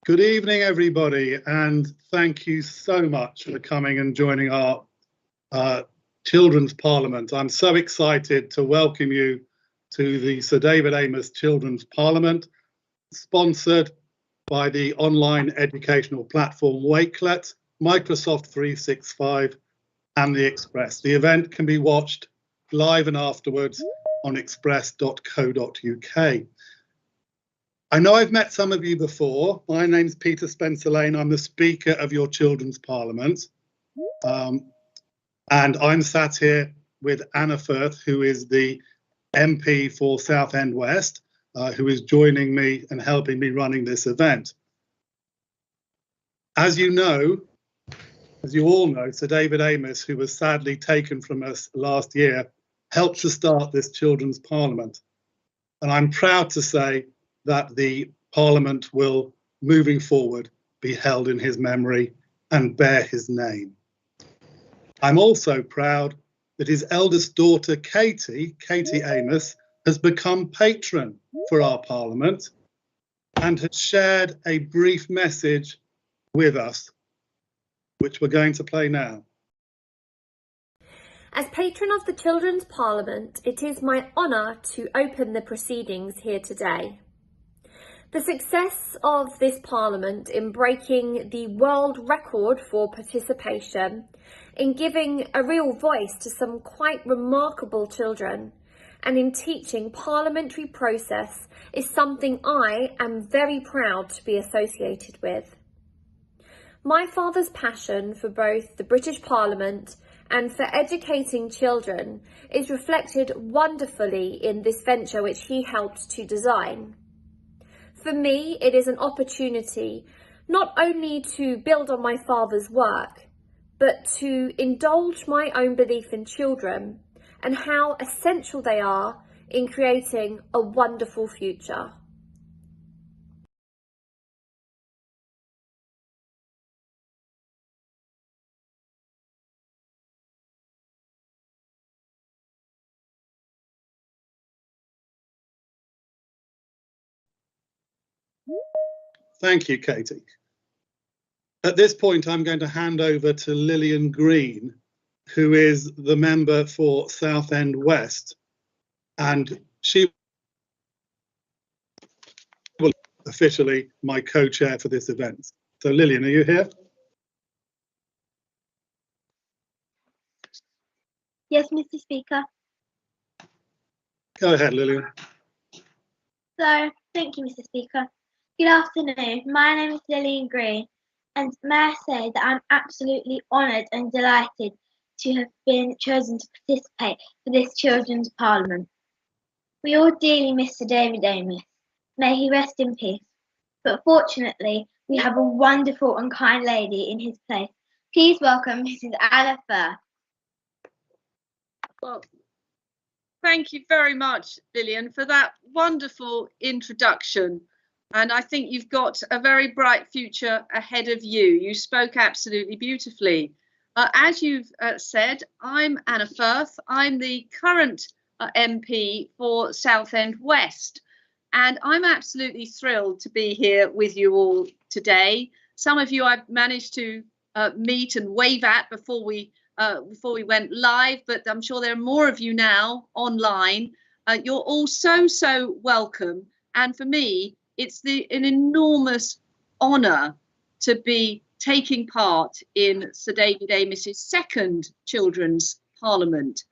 Good evening, everybody, and thank you so much for coming and joining our Children's Parliament. I'm so excited to welcome you to the Sir David Amess Children's Parliament, sponsored by the online educational platform Wakelet, Microsoft 365 and the Express. The event can be watched live and afterwards on express.co.uk. I know I've met some of you before. My name's Peter Spencer-Lane. I'm the Speaker of your Children's Parliament. And I'm sat here with Anna Firth, who is the MP for Southend West, who is joining me and helping me running this event. As you know, as you all know, Sir David Amess, who was sadly taken from us last year, helped to start this Children's Parliament. And I'm proud to say that the Parliament will, moving forward, be held in his memory and bear his name. I'm also proud that his eldest daughter, Katie Amess, has become patron for our Parliament and has shared a brief message with us, which we're going to play now. As patron of the Children's Parliament, it is my honour to open the proceedings here today. The success of this Parliament in breaking the world record for participation, in giving a real voice to some quite remarkable children, and in teaching parliamentary process is something I am very proud to be associated with. My father's passion for both the British Parliament and for educating children is reflected wonderfully in this venture which he helped to design. For me, it is an opportunity not only to build on my father's work, but to indulge my own belief in children and how essential they are in creating a wonderful future. Thank you, Katie. At this point, I'm going to hand over to Lillian Green, who is the member for Southend West, and she will officially my co-chair for this event. So Lillian, are you here? Yes, Mr. Speaker. Go ahead, Lillian. So, thank you, Mr. Speaker. Good afternoon. My name is Lillian Green, and may I say that I'm absolutely honoured and delighted to have been chosen to participate for this Children's Parliament. We all dearly miss Sir David Amess. May he rest in peace. But fortunately, we have a wonderful and kind lady in his place. Please welcome Mrs. Anna Firth. Well, thank you very much, Lillian, for that wonderful introduction. And I think you've got a very bright future ahead of you. You spoke absolutely beautifully. As you've said, I'm Anna Firth. I'm the current MP for Southend West. And I'm absolutely thrilled to be here with you all today. Some of you I've managed to meet and wave at before we went live, but I'm sure there are more of you now online. You're all so welcome. And for me, it's an enormous honour to be taking part in Sir David Amess's second Children's Parliament.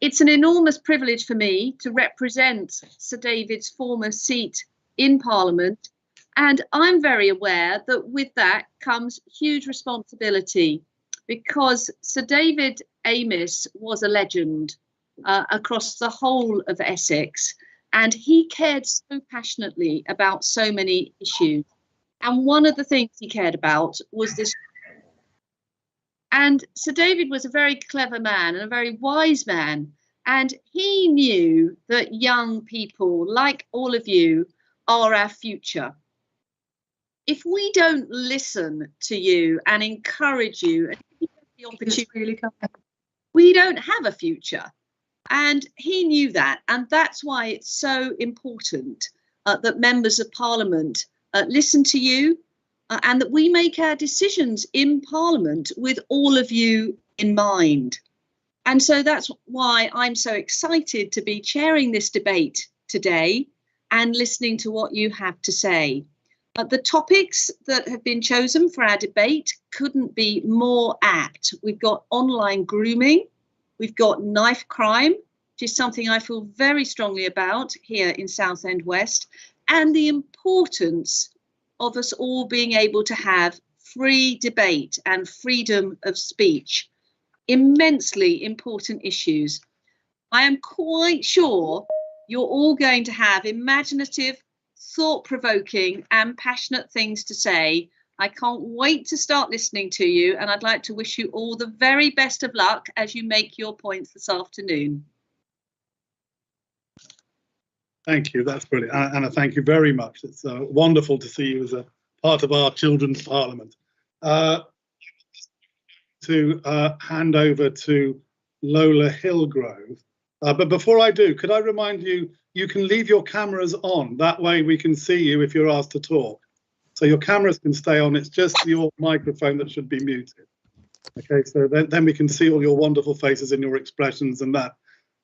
It's an enormous privilege for me to represent Sir David's former seat in Parliament, and I'm very aware that with that comes huge responsibility, because Sir David Amess was a legend across the whole of Essex, and he cared so passionately about so many issues. And one of the things he cared about was this. And Sir David was a very clever man and a very wise man. And he knew that young people, like all of you, are our future. If we don't listen to you and encourage you and give you the opportunity, we don't have a future. And he knew that. And that's why it's so important that members of Parliament listen to you, and that we make our decisions in Parliament with all of you in mind. And so that's why I'm so excited to be chairing this debate today and listening to what you have to say. The topics that have been chosen for our debate couldn't be more apt. We've got online grooming, we've got knife crime, which is something I feel very strongly about here in Southend West, and the importance of us all being able to have free debate and freedom of speech. Immensely important issues. I am quite sure you're all going to have imaginative, thought-provoking and passionate things to say. I can't wait to start listening to you, and I'd like to wish you all the very best of luck as you make your points this afternoon. Thank you, that's brilliant. Anna, thank you very much. It's wonderful to see you as a part of our Children's Parliament. To hand over to Lola Hillgrove. But before I do, could I remind you, you can leave your cameras on. That way we can see you if you're asked to talk. So your cameras can stay on. It's just your microphone that should be muted. Okay, so then we can see all your wonderful faces and your expressions, and that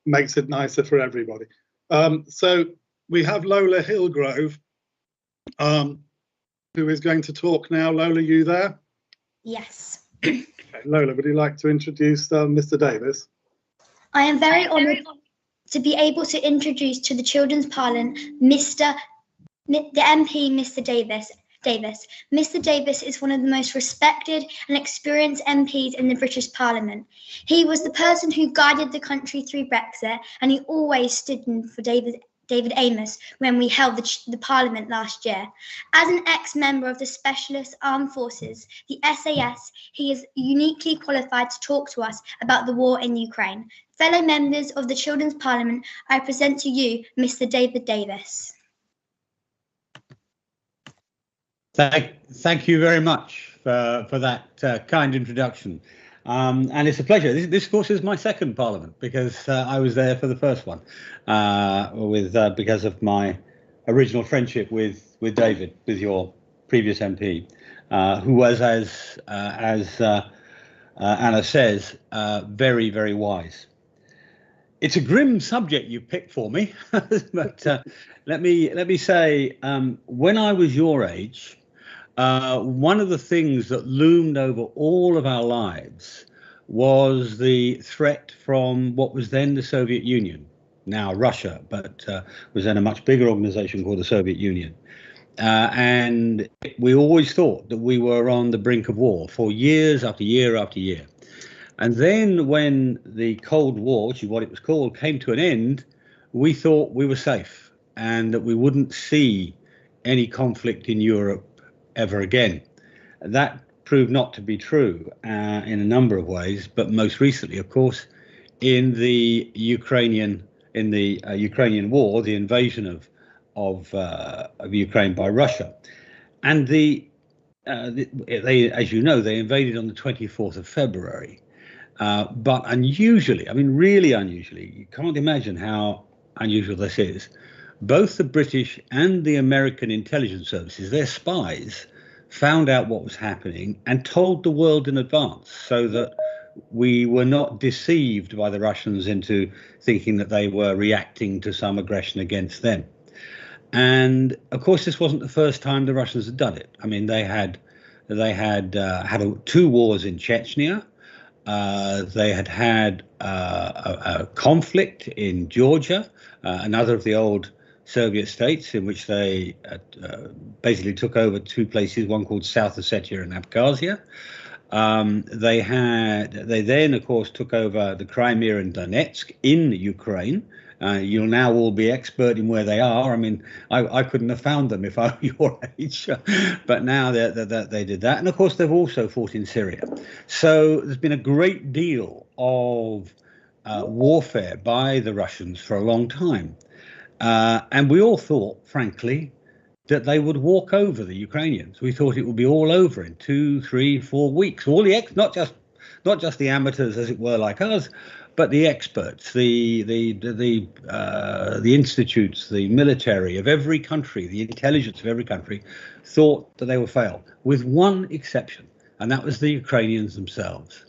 makes it nicer for everybody. So we have Lola Hillgrove, who is going to talk now. Lola, you there? Yes. Okay, Lola, would you like to introduce Mr. Davis? I am very honoured to be able to introduce to the Children's Parliament the MP, Mr. Davis. Mr. Davis is one of the most respected and experienced MPs in the British Parliament. He was the person who guided the country through Brexit, and he always stood in for David Amos when we held the Parliament last year. As an ex-member of the Specialist Armed Forces, the SAS, he is uniquely qualified to talk to us about the war in Ukraine. Fellow members of the Children's Parliament, I present to you Mr. David Davis. Thank you very much for that kind introduction. And it's a pleasure. This, of course, is my second Parliament, because I was there for the first one, because of my original friendship with David, with your previous MP, who was, as Anna says, very, very wise. It's a grim subject you picked for me, but let me say, when I was your age, one of the things that loomed over all of our lives was the threat from what was then the Soviet Union, now Russia, but was then a much bigger organization called the Soviet Union. And we always thought that we were on the brink of war for years after year after year. And then when the Cold War, which is what it was called, came to an end, we thought we were safe and that we wouldn't see any conflict in Europe ever again. That proved not to be true in a number of ways, but most recently, of course, in the Ukrainian war, the invasion of Ukraine by Russia. And they, as you know, they invaded on the 24th of February. But unusually, I mean, really unusually, you can't imagine how unusual this is. Both the British and the American intelligence services, their spies, found out what was happening and told the world in advance, so that we were not deceived by the Russians into thinking that they were reacting to some aggression against them. And of course, this wasn't the first time the Russians had done it. I mean, they had two wars in Chechnya. They had a conflict in Georgia, another of the old Soviet states, in which they basically took over two places, one called South Ossetia and Abkhazia. They then, of course, took over the Crimea and Donetsk in Ukraine. You'll now all be expert in where they are. I mean, I couldn't have found them if I were your age, but now they did that. And of course, they've also fought in Syria. So there's been a great deal of warfare by the Russians for a long time. And we all thought, frankly, that they would walk over the Ukrainians. We thought it would be all over in 2, 3, 4 weeks. All the not just the amateurs, as it were, like us, but the experts, the institutes, the military of every country, the intelligence of every country, thought that they would fail, with one exception, and that was the Ukrainians themselves.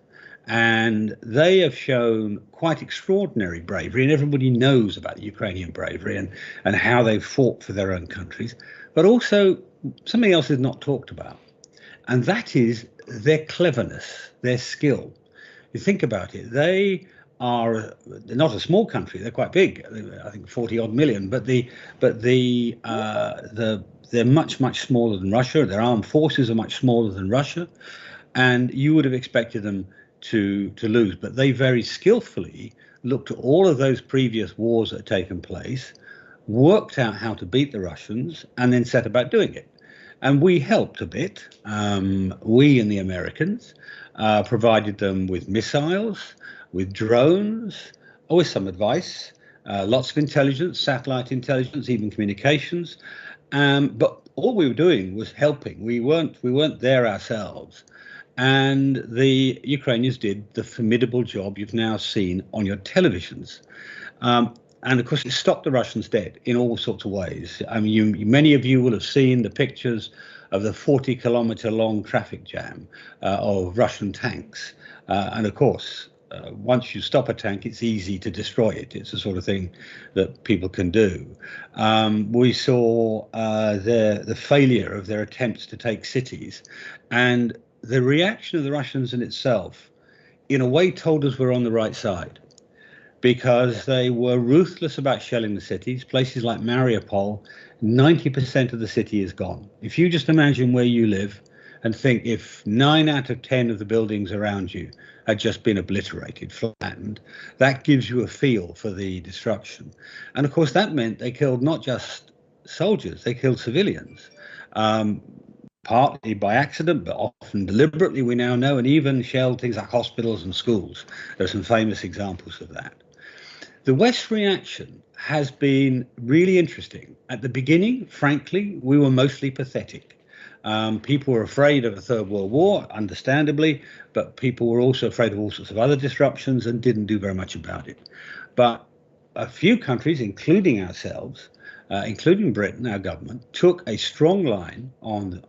And they have shown quite extraordinary bravery, and everybody knows about the Ukrainian bravery and how they've fought for their own countries. But also something else is not talked about, and that is their cleverness, their skill. You think about it, they're not a small country, they're quite big, I think 40 odd million, but they're much smaller than Russia. Their armed forces are much smaller than Russia, and you would have expected them to lose, but they very skillfully looked at all of those previous wars that had taken place, worked out how to beat the Russians, and then set about doing it. And we helped a bit. We and the Americans provided them with missiles, with drones, with some advice, lots of intelligence, satellite intelligence, even communications. But all we were doing was helping. We weren't there ourselves. And the Ukrainians did the formidable job you've now seen on your televisions. And of course, it stopped the Russians dead in all sorts of ways. I mean, many of you will have seen the pictures of the 40-kilometer-long traffic jam of Russian tanks. And of course, once you stop a tank, it's easy to destroy it. It's the sort of thing that people can do. We saw the failure of their attempts to take cities. And the reaction of the Russians in itself, in a way, told us we're on the right side, because they were ruthless about shelling the cities. Places like Mariupol, 90% of the city is gone. If you just imagine where you live and think if 9 out of 10 of the buildings around you had just been obliterated, flattened, that gives you a feel for the destruction. And of course, that meant they killed not just soldiers, they killed civilians. Partly by accident, but often deliberately, we now know, and even shelled things like hospitals and schools. There are some famous examples of that. The West's reaction has been really interesting. At the beginning, frankly, we were mostly pathetic. People were afraid of a Third World War, understandably, but people were also afraid of all sorts of other disruptions and didn't do very much about it. But a few countries, including ourselves, including Britain, our government, took a strong line on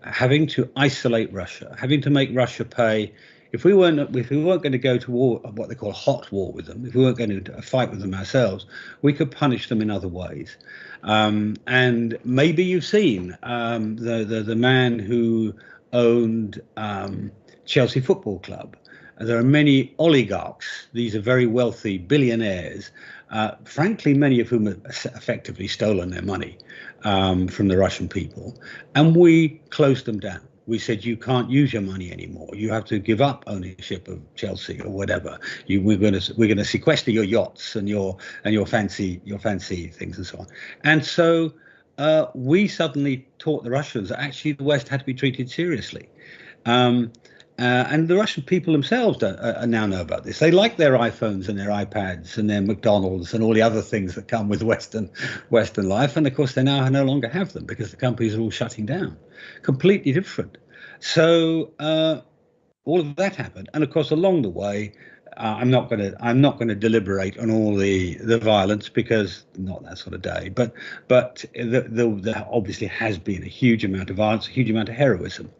having to isolate Russia, having to make Russia pay. If we weren't going to go to war, what they call a hot war with them, if we weren't going to fight with them ourselves, we could punish them in other ways. And maybe you've seen the man who owned Chelsea Football Club. There are many oligarchs. These are very wealthy billionaires, frankly, many of whom have effectively stolen their money from the Russian people. And we closed them down. We said, you can't use your money anymore. You have to give up ownership of Chelsea or whatever. We're going to sequester your yachts and your fancy things and so on. And so we suddenly taught the Russians that actually the West had to be treated seriously. And the Russian people themselves now know about this. They like their iPhones and their iPads and their McDonald's and all the other things that come with Western life. And of course, they now no longer have them because the companies are all shutting down. Completely different. So all of that happened. And of course, along the way, I'm not going to deliberate on all the violence because not that sort of day. But there obviously has been a huge amount of violence, a huge amount of heroism.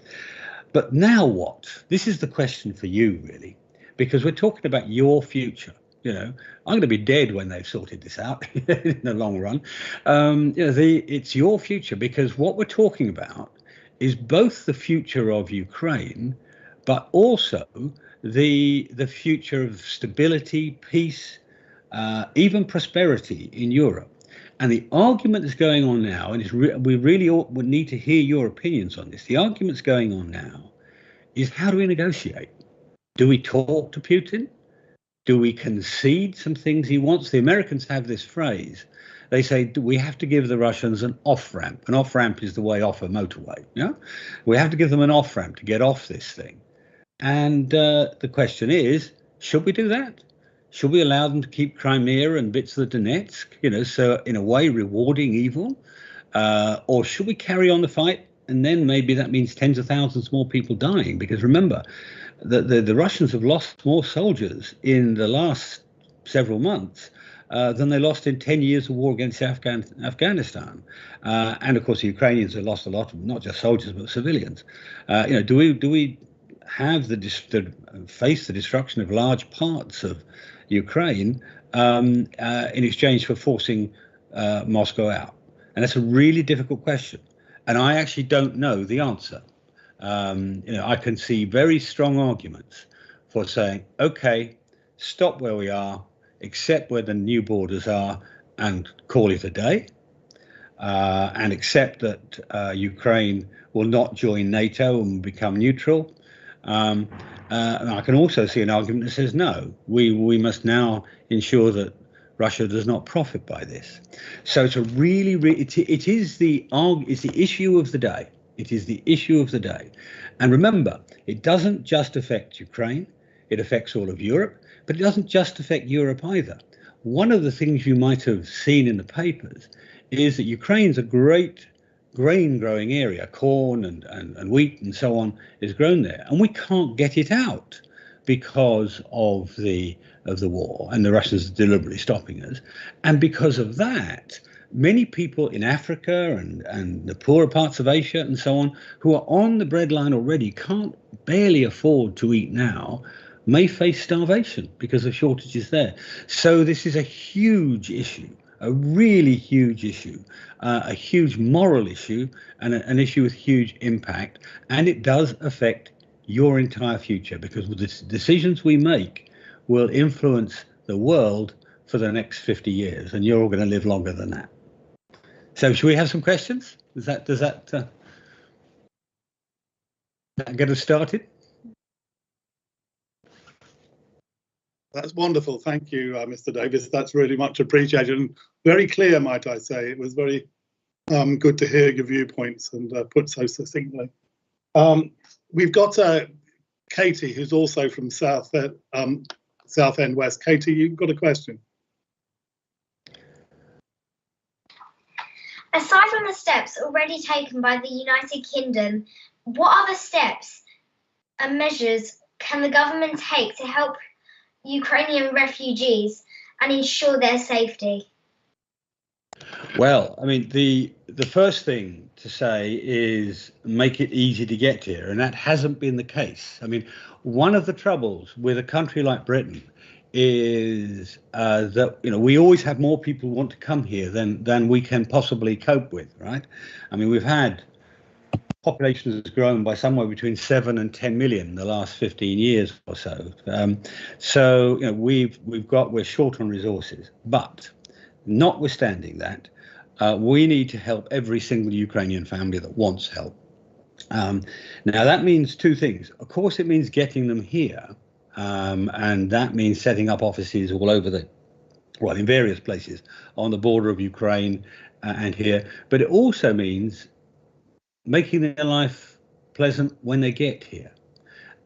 But now what? This is the question for you, really, because we're talking about your future. You know, I'm going to be dead when they've sorted this out in the long run. It's your future, because what we're talking about is both the future of Ukraine, but also the future of stability, peace, even prosperity in Europe. And the argument that's going on now, and we really would need to hear your opinions on this. The argument that's going on now is, how do we negotiate? Do we talk to Putin? Do we concede some things he wants? The Americans have this phrase. They say, we have to give the Russians an off-ramp. An off-ramp is the way off a motorway. Yeah, we have to give them an off-ramp to get off this thing. And the question is, should we do that? Should we allow them to keep Crimea and bits of the Donetsk, so in a way rewarding evil? Or should we carry on the fight? And then maybe that means tens of thousands more people dying. Because remember, the Russians have lost more soldiers in the last several months than they lost in 10 years of war against Afghanistan. And of course, the Ukrainians have lost a lot, not just soldiers, but civilians. Do we have face the destruction of large parts of Ukraine in exchange for forcing Moscow out? And that's a really difficult question. And I actually don't know the answer. I can see very strong arguments for saying, okay, stop where we are, accept where the new borders are, and call it a day, and accept that Ukraine will not join NATO and become neutral. And I can also see an argument that says, no, we must now ensure that Russia does not profit by this. So it's a it is the issue of the day. It is the issue of the day. And remember, it doesn't just affect Ukraine, it affects all of Europe, but it doesn't just affect Europe either. One of the things you might have seen in the papers is that Ukraine's a great grain growing area, corn and wheat and so on is grown there, and we can't get it out because of the war, and the Russians are deliberately stopping us. And because of that, many people in Africa and the poorer parts of Asia and so on, who are on the breadline already, can't barely afford to eat now, may face starvation because of shortages there. So this is a huge issue, a really huge issue, a huge moral issue, and an issue with huge impact. And it does affect your entire future, because the decisions we make will influence the world for the next 50 years, and you're all going to live longer than that. So should we have some questions? Does that get us started? That's wonderful. Thank you, Mr. Davis. That's really much appreciated and very clear, might I say. It was very good to hear your viewpoints and put so succinctly. We've got Katie, who's also from Southend West. Katie, you've got a question. Aside from the steps already taken by the United Kingdom, what other steps and measures can the government take to help Ukrainian refugees and ensure their safety? Well, I mean, the first thing to say is make it easy to get here, and that hasn't been the case. I mean, one of the troubles with a country like Britain is that we always have more people who want to come here than we can possibly cope with, right? I mean, we've had population has grown by somewhere between 7 and 10 million in the last 15 years or so. So we're short on resources, but notwithstanding that, we need to help every single Ukrainian family that wants help. Now that means two things. Of course, it means getting them here, and that means setting up offices all over in various places on the border of Ukraine and here. But it also means making their life pleasant when they get here.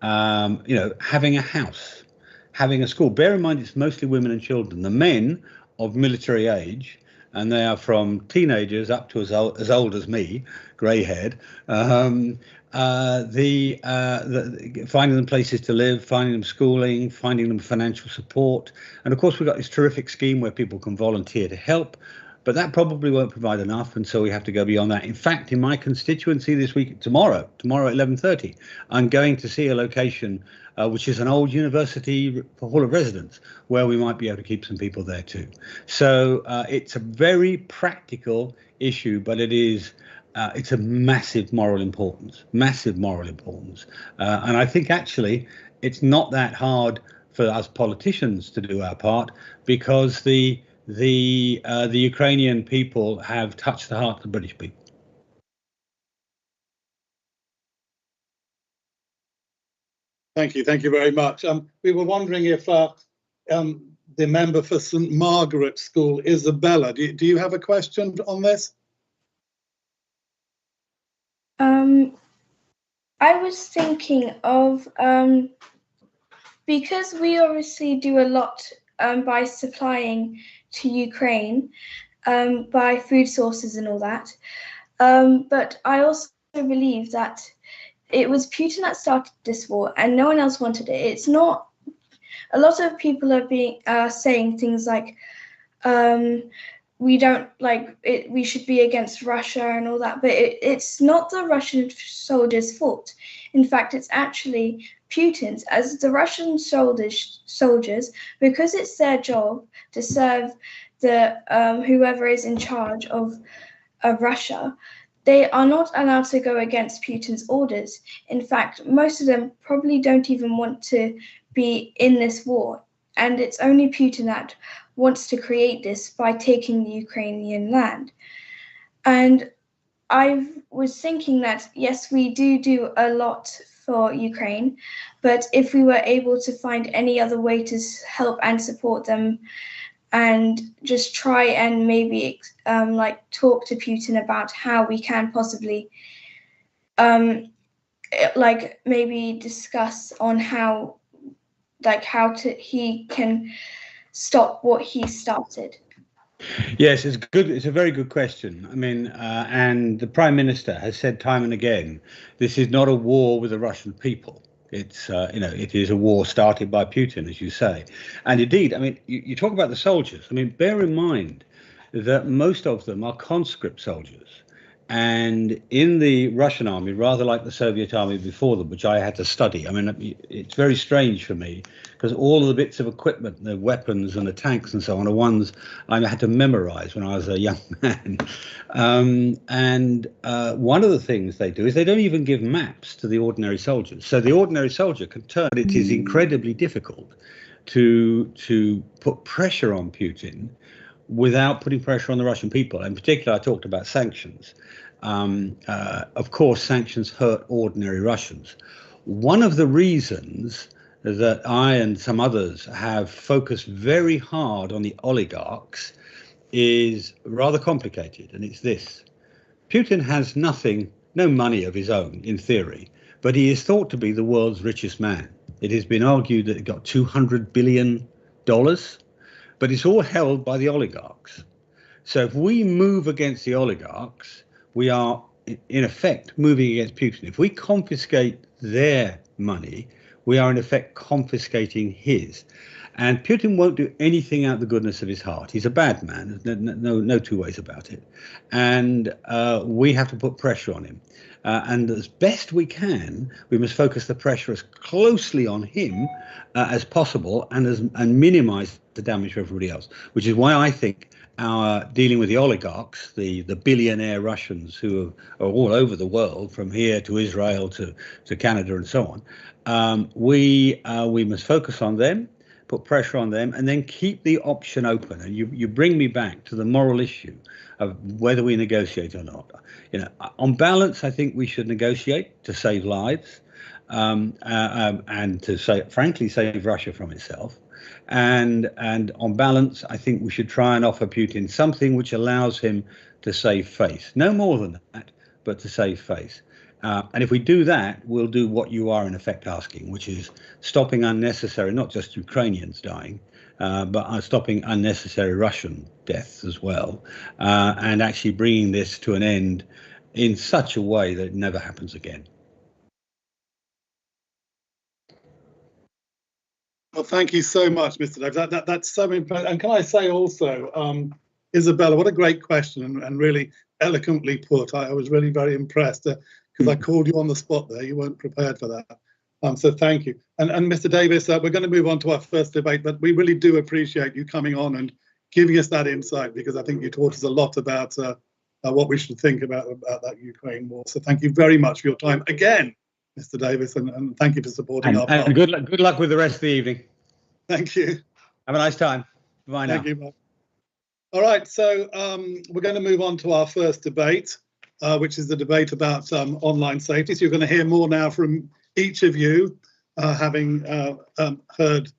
Having a house, having a school. Bear in mind, it's mostly women and children. The men of military age, and they are from teenagers up to as old as me, grey-haired, finding them places to live, finding them schooling, finding them financial support. And of course, we've got this terrific scheme where people can volunteer to help. But that probably won't provide enough, and so we have to go beyond that. In fact, in my constituency this week, tomorrow at 11:30, I'm going to see a location which is an old university hall of residence, where we might be able to keep some people there too. So it's a very practical issue, but it's a massive moral importance, and I think actually it's not that hard for us politicians to do our part, because the Ukrainian people have touched the heart of the British people. Thank you very much. We were wondering if the member for St Margaret's School, Isabella, do you have a question on this? I was thinking of, because we obviously do a lot by supplying to Ukraine by food sources and all that, but I also believe that it was Putin that started this war, and no one else wanted it. It's not. A lot of people are saying things like, we don't like it, we should be against Russia and all that, but it's not the Russian soldiers' fault. In fact, it's actually Putin's, as the Russian soldiers, because it's their job to serve the whoever is in charge of Russia. They are not allowed to go against Putin's orders. In fact, most of them probably don't even want to be in this war. And it's only Putin that wants to create this by taking the Ukrainian land. And I was thinking that, yes, we do a lot for Ukraine, but if we were able to find any other way to help and support them, and just try and maybe like talk to Putin about how we can possibly like maybe discuss on how he can stop what he started. Yes, it's good. It's a very good question. I mean, and the Prime Minister has said time and again, this is not a war with the Russian people. It's, it is a war started by Putin, as you say. And indeed, I mean, you talk about the soldiers. I mean, bear in mind that most of them are conscript soldiers. And in the Russian army, rather like the Soviet army before them, which I had to study, I mean, it's very strange for me because all of the bits of equipment, the weapons and the tanks and so on, are ones I had to memorize when I was a young man. One of the things they do is they don't even give maps to the ordinary soldiers. So the ordinary soldier can turn. It is incredibly difficult to put pressure on Putin without putting pressure on the Russian people. In particular, I talked about sanctions. Of course, sanctions hurt ordinary Russians. One of the reasons that I and some others have focused very hard on the oligarchs is rather complicated, and it's this. Putin has no money of his own, in theory, but he is thought to be the world's richest man. It has been argued that he got $200 billion, but it's all held by the oligarchs. So if we move against the oligarchs, we are in effect moving against Putin. If we confiscate their money, we are in effect confiscating his. And Putin won't do anything out of the goodness of his heart. He's a bad man. There's no two ways about it. And we have to put pressure on him. And as best we can, we must focus the pressure as closely on him as possible and minimize the damage for everybody else, which is why I think our dealing with the oligarchs, the billionaire Russians who are all over the world, from here to Israel to Canada and so on, we must focus on them, put pressure on them, and then keep the option open. And you bring me back to the moral issue of whether we negotiate or not. On balance, I think we should negotiate to save lives and to frankly save Russia from itself. And on balance, I think we should try and offer Putin something which allows him to save face. No more than that, but to save face. And if we do that, we'll do what you are in effect asking, which is stopping unnecessary, not just Ukrainians dying, but stopping unnecessary Russian deaths as well, and actually bringing this to an end in such a way that it never happens again. Well, thank you so much, Mr. Davis. That's so impressive. And can I say also, Isabella, what a great question and really eloquently put. I was really very impressed because I called you on the spot there. You weren't prepared for that. So thank you. And Mr. Davis, we're going to move on to our first debate, but we really do appreciate you coming on and giving us that insight, because I think you taught us a lot about what we should think about that Ukraine war. So thank you very much for your time again, Mr. Davis, and thank you for supporting our and good luck with the rest of the evening. Thank you. Have a nice time. Bye now. Thank you. All right, so we're going to move on to our first debate, which is the debate about online safety. So you're going to hear more now from each of you, having heard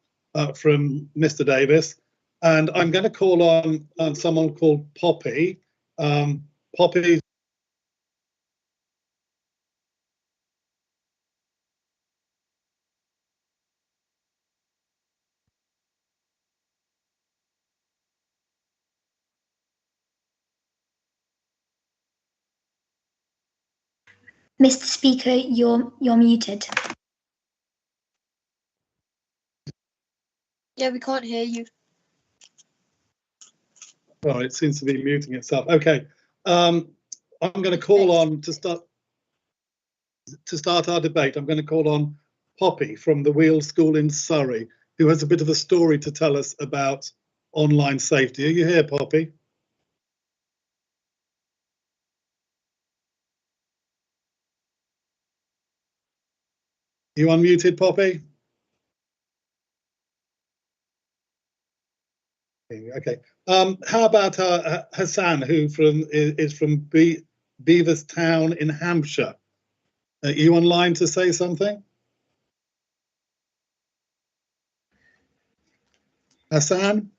from Mr. Davis. And I'm going to call on someone called Poppy. Poppy. Mr. Speaker, you're muted. Yeah, we can't hear you. Oh, it seems to be muting itself. Okay, I'm going to call on to start our debate. I'm going to call on Poppy from the Wheels School in Surrey, who has a bit of a story to tell us about online safety. Are you here, Poppy? You unmuted, Poppy? Okay. How about Hassan, who is from Beaverstown in Hampshire? Are you online to say something? Hassan?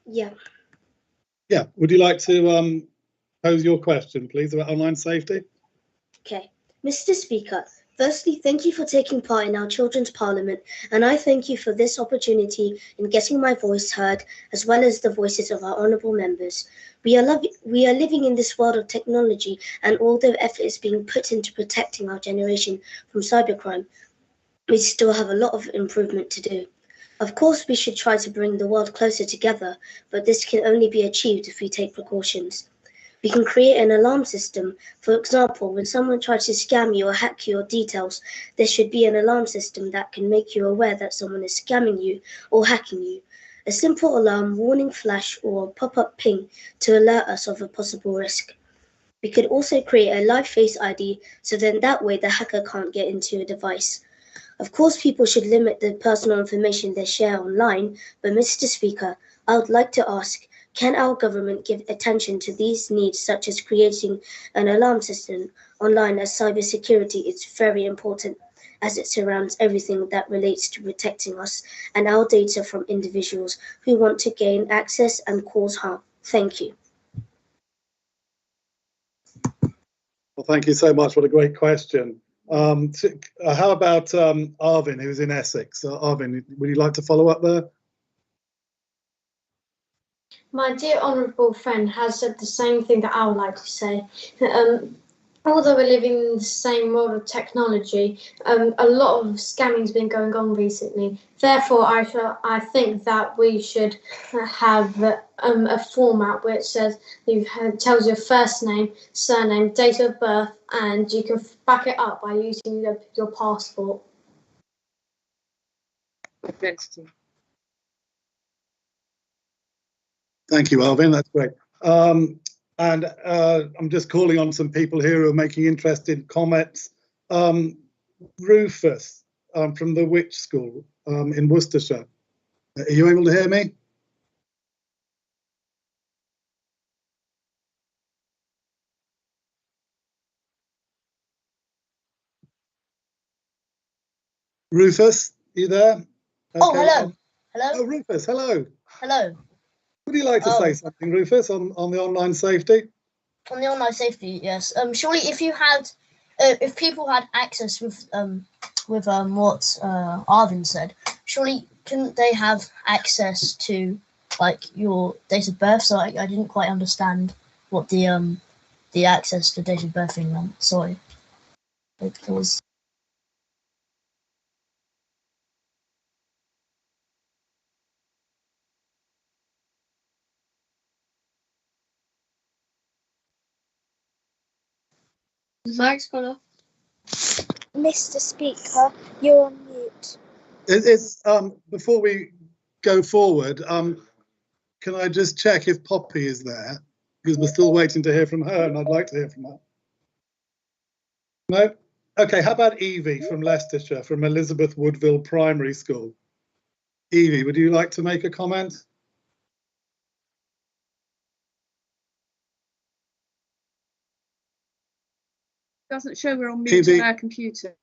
Yeah. Yeah. Would you like to pose your question, please, about online safety? Okay. Mr. Speaker, firstly, thank you for taking part in our Children's Parliament, and I thank you for this opportunity in getting my voice heard, as well as the voices of our honourable members. We are living in this world of technology, and although effort is being put into protecting our generation from cybercrime, we still have a lot of improvement to do. Of course, we should try to bring the world closer together, but this can only be achieved if we take precautions. We can create an alarm system. For example, when someone tries to scam you or hack your details, there should be an alarm system that can make you aware that someone is scamming you or hacking you. A simple alarm, warning flash, or pop-up ping to alert us of a possible risk. We could also create a live face ID, so then that way the hacker can't get into your device. Of course, people should limit the personal information they share online, but Mr. Speaker, I would like to ask, can our government give attention to these needs, such as creating an alarm system online, as cybersecurity is very important, as it surrounds everything that relates to protecting us and our data from individuals who want to gain access and cause harm? Thank you. Well, thank you so much. What a great question. How about Arvin, who's in Essex? Arvin, would you like to follow up there? My dear honourable friend has said the same thing that I would like to say. Although we're living in the same world of technology, a lot of scamming's been going on recently. Therefore, I think that we should have a format where it says tells your first name, surname, date of birth, and you can back it up by using your passport. Identity. Thank you, Arvin. That's great. And I'm just calling on some people here who are making interesting comments. Rufus from the Witch School in Worcestershire. Are you able to hear me? Rufus, you there? Okay. Oh, hello. Hello. Oh, Rufus, hello. Hello. Would you like to say something, Rufus, on the online safety? On the online safety, yes. Surely, if people had access with what Arvin said, surely couldn't they have access to like your date of birth? So I didn't quite understand what the access to date of birth thing meant. Sorry, it was. Mike's gone off. Mr. Speaker, you're on mute. It's before we go forward, can I just check if Poppy is there? Because we're still waiting to hear from her, and I'd like to hear from her. No? Okay, how about Evie from Leicestershire, from Elizabeth Woodville Primary School? Evie, would you like to make a comment? Doesn't show we're on mute on our computer.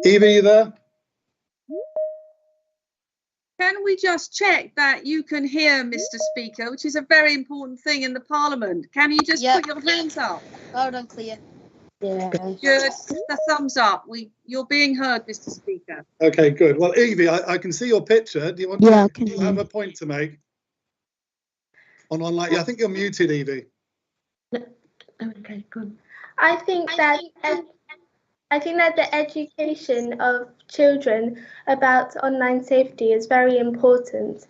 Evie, you there? Can we just check that you can hear, Mr. Speaker, which is a very important thing in the Parliament? Can you just put your hands up? Loud and clear. Yeah. Good. The thumbs up. You're being heard, Mr. Speaker. Okay, good. Well, Evie, I can see your picture. Do you want to have a point to make on online? Yeah, I think you're muted, Evie. Okay, good. I think that the education of children about online safety is very important,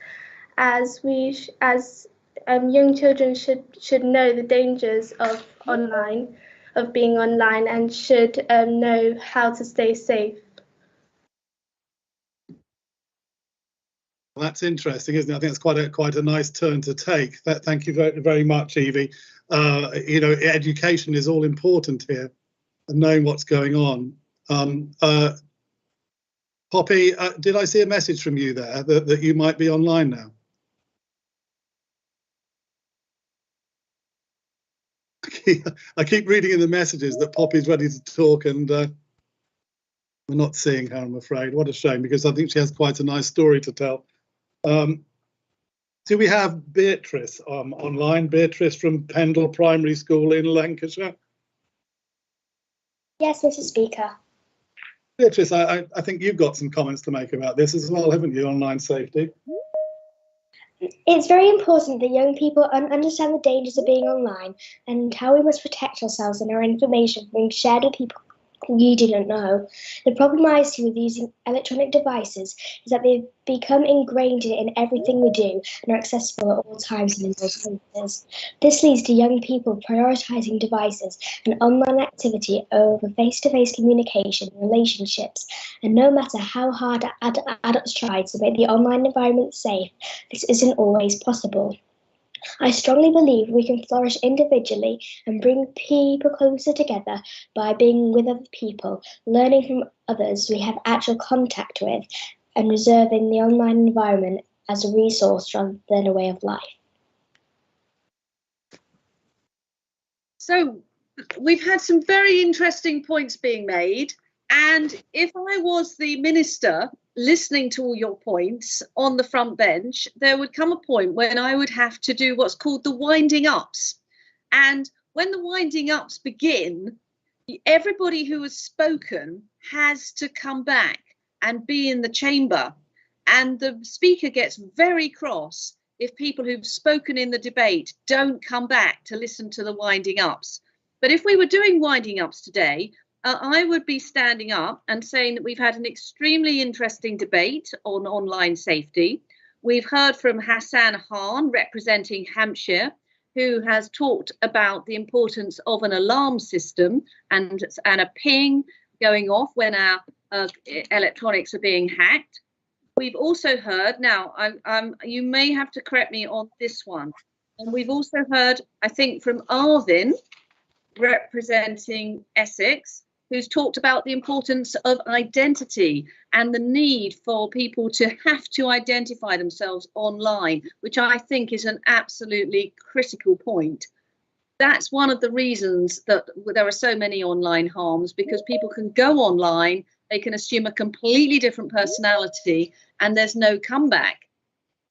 as young children should know the dangers of being online, and should know how to stay safe. Well, that's interesting, isn't it? I think it's quite a nice turn to take. Thank you very, very much, Evie. You know, education is all important here, and knowing what's going on. Poppy, did I see a message from you there that you might be online now? I keep reading in the messages that Poppy's ready to talk, and we're not seeing her, I'm afraid. What a shame, because I think she has quite a nice story to tell. Do we have Beatrice online? Beatrice from Pendle Primary School in Lancashire? Yes, Mr. Speaker. Beatrice, I think you've got some comments to make about this as well, haven't you, online safety? It's very important that young people understand the dangers of being online and how we must protect ourselves and our information from being shared with people you didn't know. The problem I see with using electronic devices is that they've become ingrained in everything we do and are accessible at all times and in most places. This leads to young people prioritising devices and online activity over face-to-face communication and relationships. And no matter how hard adults try to make the online environment safe, this isn't always possible. I strongly believe we can flourish individually and bring people closer together by being with other people, learning from others we have actual contact with, and reserving the online environment as a resource rather than a way of life. So we've had some very interesting points being made, and if I was the minister listening to all your points on the front bench, there would come a point when I would have to do what's called the winding ups. And when the winding ups begin, everybody who has spoken has to come back and be in the chamber. And the speaker gets very cross if people who've spoken in the debate don't come back to listen to the winding ups. But if we were doing winding ups today, I would be standing up and saying that we've had an extremely interesting debate on online safety. We've heard from Hassan Khan, representing Hampshire, who has talked about the importance of an alarm system and a ping going off when our electronics are being hacked. We've also heard, now you may have to correct me on this one, and we've also heard, I think, from Arvin, representing Essex, who's talked about the importance of identity and the need for people to have to identify themselves online, which I think is an absolutely critical point. That's one of the reasons that there are so many online harms, because people can go online, they can assume a completely different personality, and there's no comeback.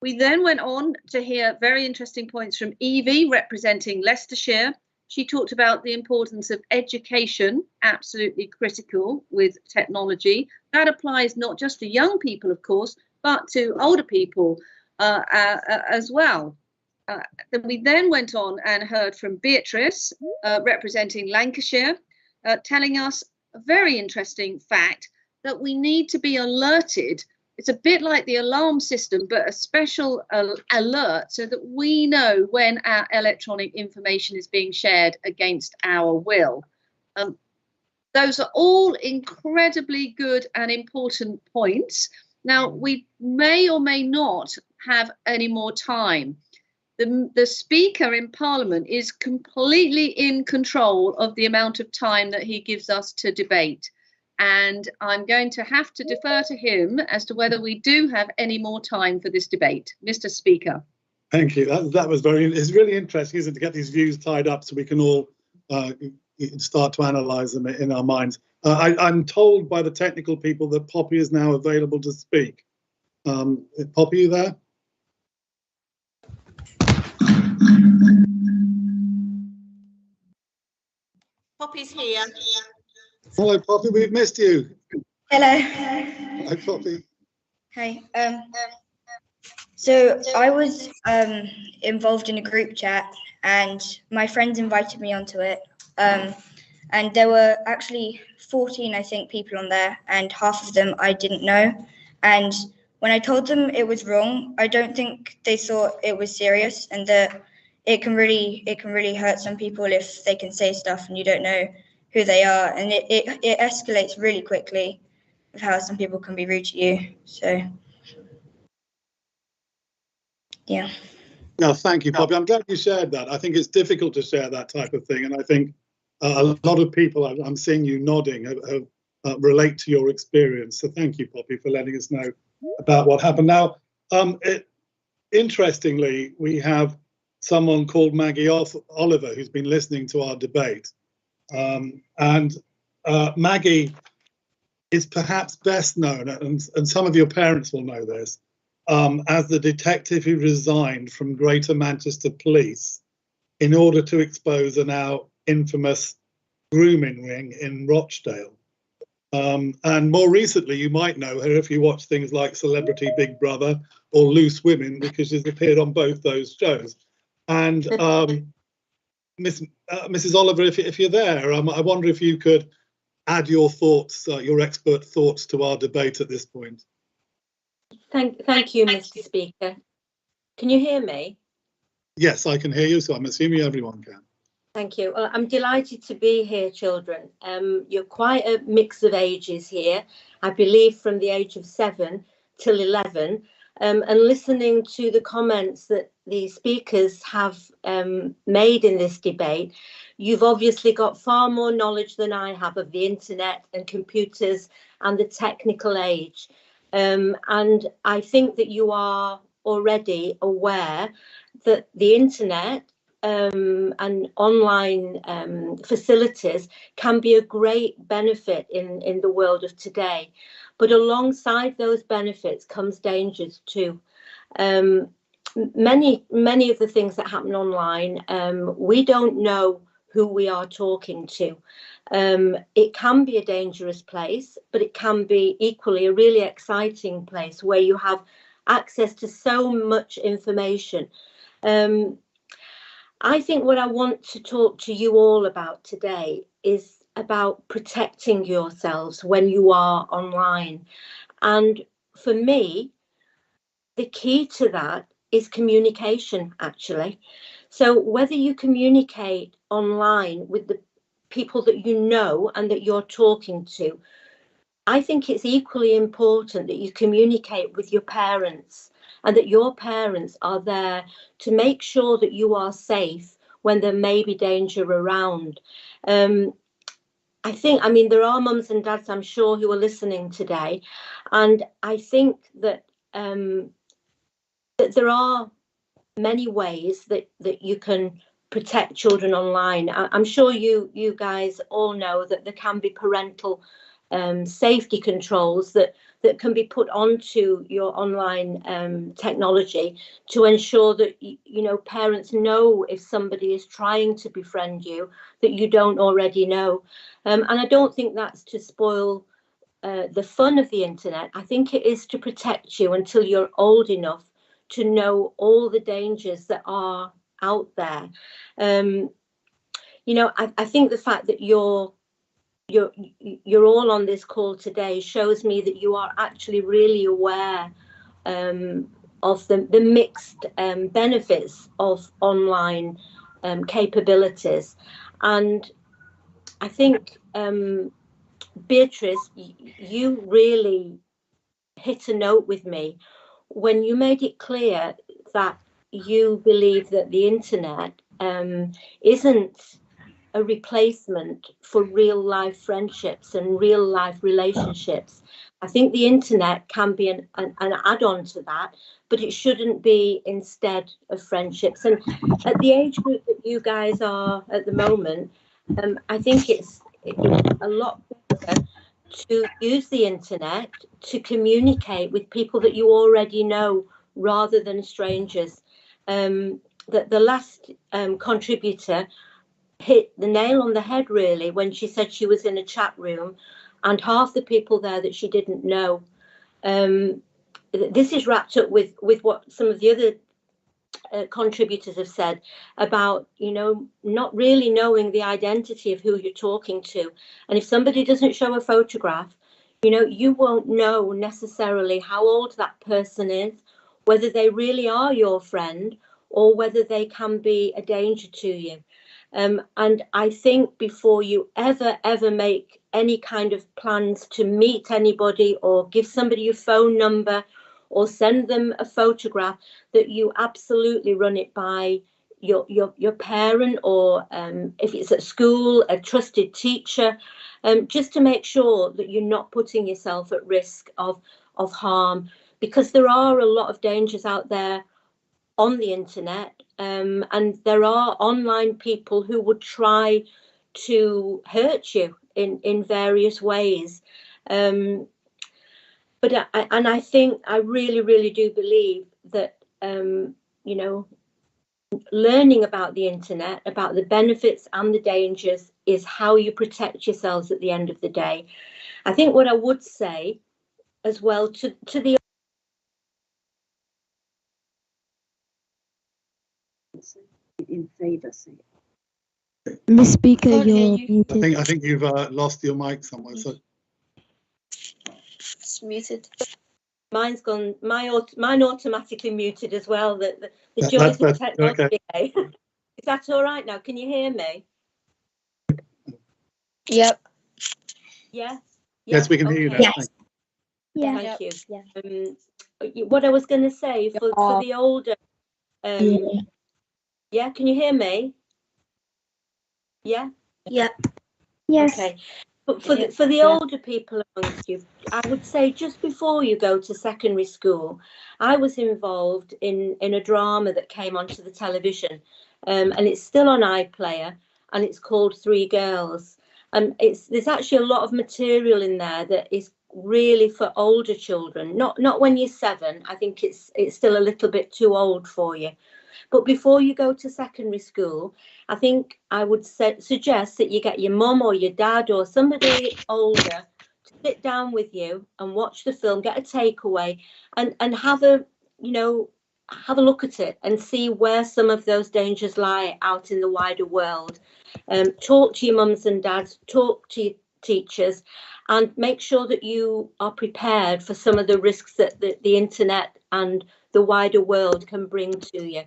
We then went on to hear very interesting points from Evie, representing Leicestershire. She talked about the importance of education, absolutely critical with technology. That applies not just to young people, of course, but to older people as well. We then went on and heard from Beatrice, representing Lancashire, telling us a very interesting fact that we need to be alerted. It's a bit like the alarm system, but a special alert so that we know when our electronic information is being shared against our will. Those are all incredibly good and important points. Now, we may or may not have any more time. The Speaker in Parliament is completely in control of the amount of time that he gives us to debate. And I'm going to have to defer to him as to whether we do have any more time for this debate. Mr. Speaker. Thank you. That was it's really interesting, isn't it, to get these views tied up so we can all start to analyse them in our minds. I'm told by the technical people that Poppy is now available to speak. Poppy, you there? Poppy's here. Hello, Poppy, we've missed you. Hello. Hi, Poppy. Hey. So I was involved in a group chat, and my friends invited me onto it. And and there were actually 14, I think, people on there, and half of them I didn't know. And when I told them it was wrong, I don't think they thought it was serious, and that it can really hurt some people if they can say stuff and you don't know who they are, and it escalates really quickly of how some people can be rude to you. So yeah. No, thank you, Poppy. I'm glad you shared that. I think it's difficult to share that type of thing, and I think a lot of people, I'm seeing you nodding, relate to your experience. So thank you, Poppy, for letting us know about what happened. Now, interestingly, we have someone called Maggie Oliver who's been listening to our debate, and Maggie is perhaps best known, and some of your parents will know this, as the detective who resigned from Greater Manchester Police in order to expose a now infamous grooming ring in Rochdale. And more recently, you might know her if you watch things like Celebrity Big Brother or Loose Women, because she's appeared on both those shows. And Mrs. Oliver, if you're there, I wonder if you could add your thoughts, your expert thoughts, to our debate at this point. Thank you, Mr. Speaker. Can you hear me? Yes, I can hear you, so I'm assuming everyone can. Thank you. Well, I'm delighted to be here, children. You're quite a mix of ages here, I believe from the age of 7 till 11, and listening to the comments that the speakers have made in this debate, you've obviously got far more knowledge than I have of the internet and computers and the technical age. And I think that you are already aware that the internet and online facilities can be a great benefit in the world of today. But alongside those benefits comes dangers too. Many of the things that happen online, we don't know who we are talking to. It can be a dangerous place, but it can be equally a really exciting place where you have access to so much information. I think what I want to talk to you all about today is about protecting yourselves when you are online. And for me, the key to that is communication, actually. So whether you communicate online with the people that you know and that you're talking to, I think it's equally important that you communicate with your parents, and that your parents are there to make sure that you are safe when there may be danger around. I mean, there are mums and dads, I'm sure, who are listening today, and I think that that there are many ways that you can protect children online. I'm sure you guys all know that there can be parental safety controls that can be put onto your online technology to ensure that parents know if somebody is trying to befriend you that you don't already know. And I don't think that's to spoil the fun of the internet. I think it is to protect you until you're old enough to know all the dangers that are out there. I think the fact that you're all on this call today shows me that you are actually really aware of the mixed benefits of online capabilities. And I think, Beatrice, you really hit a note with me when you made it clear that you believe that the internet isn't a replacement for real life friendships and real life relationships. I think the internet can be an add-on to that, but it shouldn't be instead of friendships. And at the age group that you guys are at the moment, I think it's a lot better to use the internet to communicate with people that you already know rather than strangers. The last contributor hit the nail on the head, really, when she said she was in a chat room and half the people there that she didn't know. This is wrapped up with what some of the other contributors have said about, you know, not really knowing the identity of who you're talking to. And if somebody doesn't show a photograph, you know, you won't know necessarily how old that person is, whether they really are your friend or whether they can be a danger to you. And I think before you ever make any kind of plans to meet anybody or give somebody your phone number or send them a photograph, that you absolutely run it by your parent, or if it's at school, a trusted teacher, just to make sure that you're not putting yourself at risk of harm, because there are a lot of dangers out there on the internet, and there are online people who would try to hurt you in various ways. But I think I really do believe that you know, learning about the internet, about the benefits and the dangers, is how you protect yourselves at the end of the day. I think what I would say as well to the in favour. Miss Speaker, you're muted. I think you've lost your mic somewhere. So It's muted. Mine's gone. Mine automatically muted as well. The joys of technology. Okay. Is that all right now? Can you hear me? Yep. Yeah. Yes, we can hear you now. Yes. Yeah. Thank you. Yeah. What I was going to say for the older. Yeah. Can you hear me? Yeah. Yeah. Yes. Okay. But for the older people amongst you, I would say just before you go to secondary school, I was involved in a drama that came onto the television, and it's still on iPlayer, and it's called Three Girls. And there's actually a lot of material in there that is really for older children, not when you're 7. I think it's still a little bit too old for you. But before you go to secondary school, I think I would suggest that you get your mum or your dad or somebody older to sit down with you and watch the film, get a takeaway, and have a look at it and see where some of those dangers lie out in the wider world. Talk to your mums and dads, talk to your teachers, and make sure that you are prepared for some of the risks that the internet and the wider world can bring to you.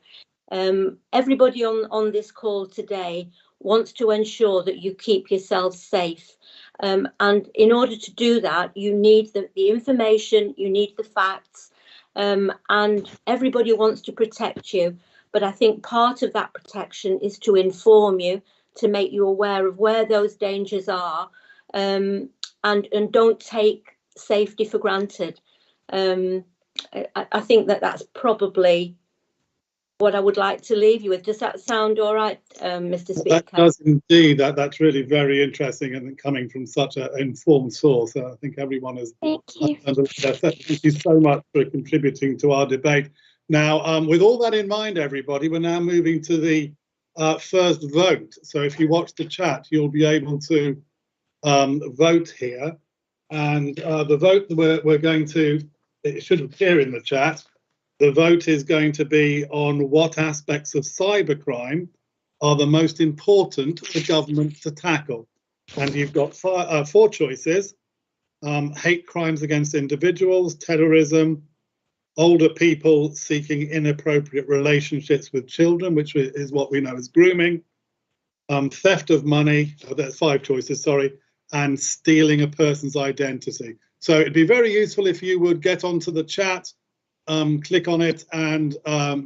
Everybody on this call today wants to ensure that you keep yourself safe. And in order to do that, you need the information, you need the facts, and everybody wants to protect you. But I think part of that protection is to inform you, to make you aware of where those dangers are, and don't take safety for granted. I think that's probably what I would like to leave you with. Does that sound all right, Mr. Speaker? That does indeed. That's really very interesting, and coming from such an informed source. I think everyone is. Thank you. Thank you so much for contributing to our debate. Now, with all that in mind, everybody, we're now moving to the first vote. So if you watch the chat, you'll be able to vote here. And the vote that we're going to, it should appear in the chat. The vote is going to be on what aspects of cybercrime are the most important for government to tackle. And you've got 4 choices: hate crimes against individuals, terrorism, older people seeking inappropriate relationships with children, which is what we know as grooming, theft of money, there's 5 choices, sorry, and stealing a person's identity. So it'd be very useful if you would get onto the chat, click on it and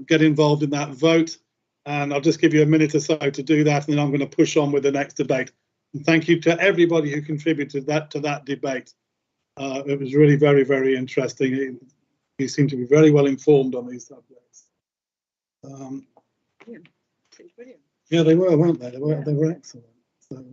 get involved in that vote. And I'll just give you a minute or so to do that, and then I'm going to push on with the next debate. And thank you to everybody who contributed to that debate. It was really very, very interesting. You seem to be very well informed on these subjects. Yeah, they were, weren't they? They were excellent. So,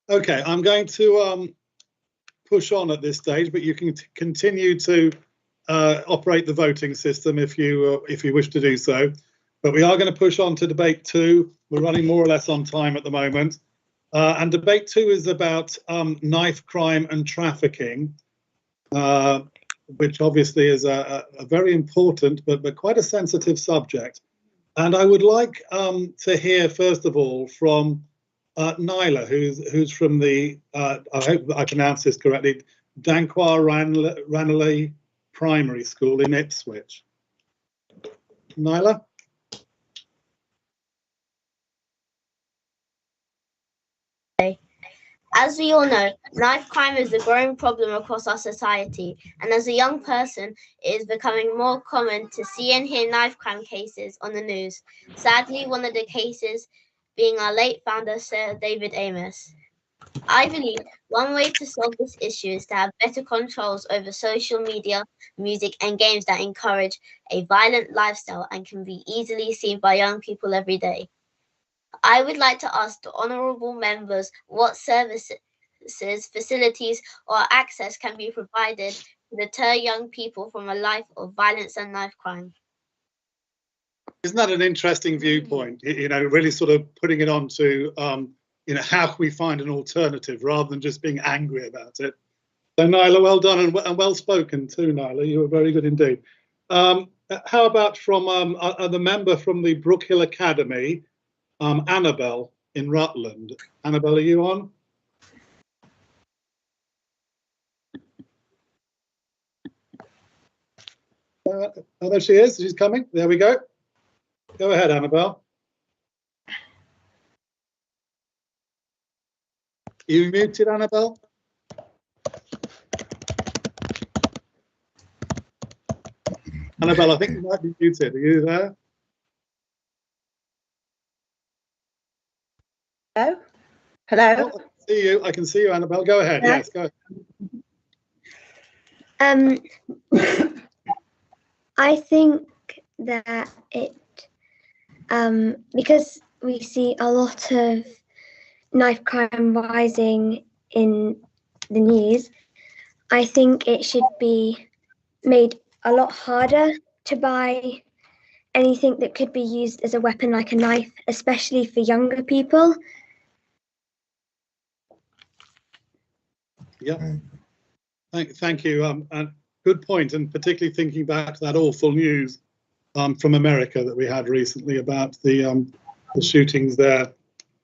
Okay, I'm going to push on at this stage, but you can continue to operate the voting system if you wish to do so. But we are going to push on to debate 2. We're running more or less on time at the moment. And debate 2 is about knife crime and trafficking, which obviously is a very important but quite a sensitive subject. And I would like to hear, first of all, from Nyla, who's from the, I hope I pronounced this correctly, Danquah Ranelagh Primary School in Ipswich. Nyla? As we all know, knife crime is a growing problem across our society, and as a young person, it is becoming more common to see and hear knife crime cases on the news. Sadly, one of the cases being our late founder, Sir David Amos. I believe one way to solve this issue is to have better controls over social media, music, and games that encourage a violent lifestyle and can be easily seen by young people every day. I would like to ask the honourable members what services, facilities, or access can be provided to deter young people from a life of violence and knife crime. Isn't that an interesting viewpoint? You know, really sort of putting it on to, you know, how can we find an alternative rather than just being angry about it. So Nyla, well done and well spoken too, Nyla. You were very good indeed. How about from the member from the Brook Hill Academy, Annabelle in Rutland. Annabelle, are you on? Oh, there she is. She's coming. There we go. Go ahead, Annabelle. You muted, Annabelle? Annabelle, I think you might be muted. Are you there? Hello? Hello? Oh, I can see you. I can see you, Annabelle. Go ahead. Yeah. Yes, go ahead. I think that it, because we see a lot of knife crime rising in the news, I think it should be made a lot harder to buy anything that could be used as a weapon like a knife, especially for younger people. Yeah. Thank you. And good point, and particularly thinking back to that awful news from America that we had recently about the shootings there.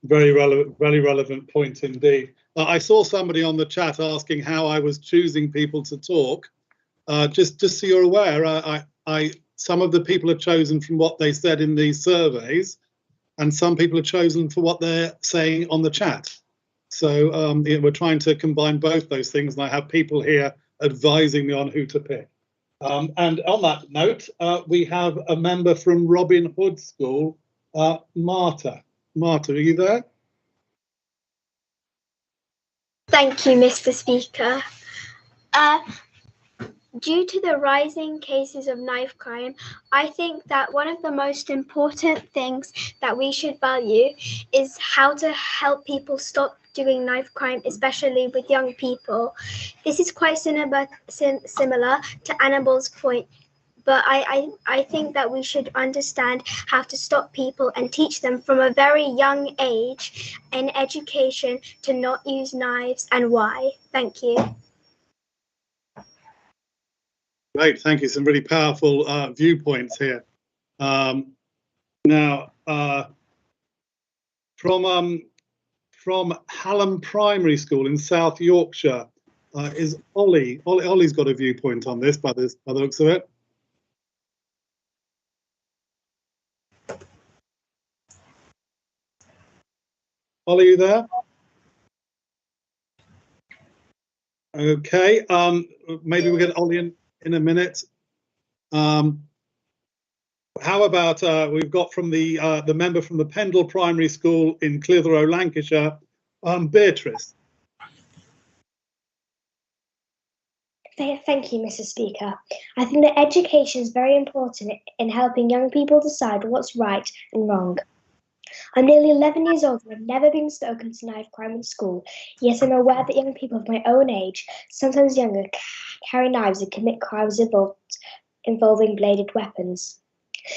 Very relevant point indeed. I saw somebody on the chat asking how I was choosing people to talk. Just so you're aware, some of the people are chosen from what they said in these surveys, and some people are chosen for what they're saying on the chat. So we're trying to combine both those things, and I have people here advising me on who to pick. And on that note, we have a member from Robin Hood School, Marta. Marta, are you there? Thank you, Mr. Speaker. Due to the rising cases of knife crime, I think that one of the most important things that we should value is how to help people stop doing knife crime, especially with young people. This is quite similar to Annabelle's point, but I think that we should understand how to stop people and teach them from a very young age in education to not use knives and why. Thank you. Great, thank you. Some really powerful viewpoints here. Now, from Hallam Primary School in South Yorkshire is Ollie. Ollie's got a viewpoint on this by the looks of it. Ollie, you there? Okay, maybe we'll get Ollie in a minute. How about we've got from the member from the Pendle Primary School in Clitheroe, Lancashire, Beatrice. Thank you, Mr. Speaker. I think that education is very important in helping young people decide what's right and wrong. I'm nearly 11 years old and I've never been spoken to knife crime in school, yet I'm aware that young people of my own age, sometimes younger, carry knives and commit crimes involving bladed weapons.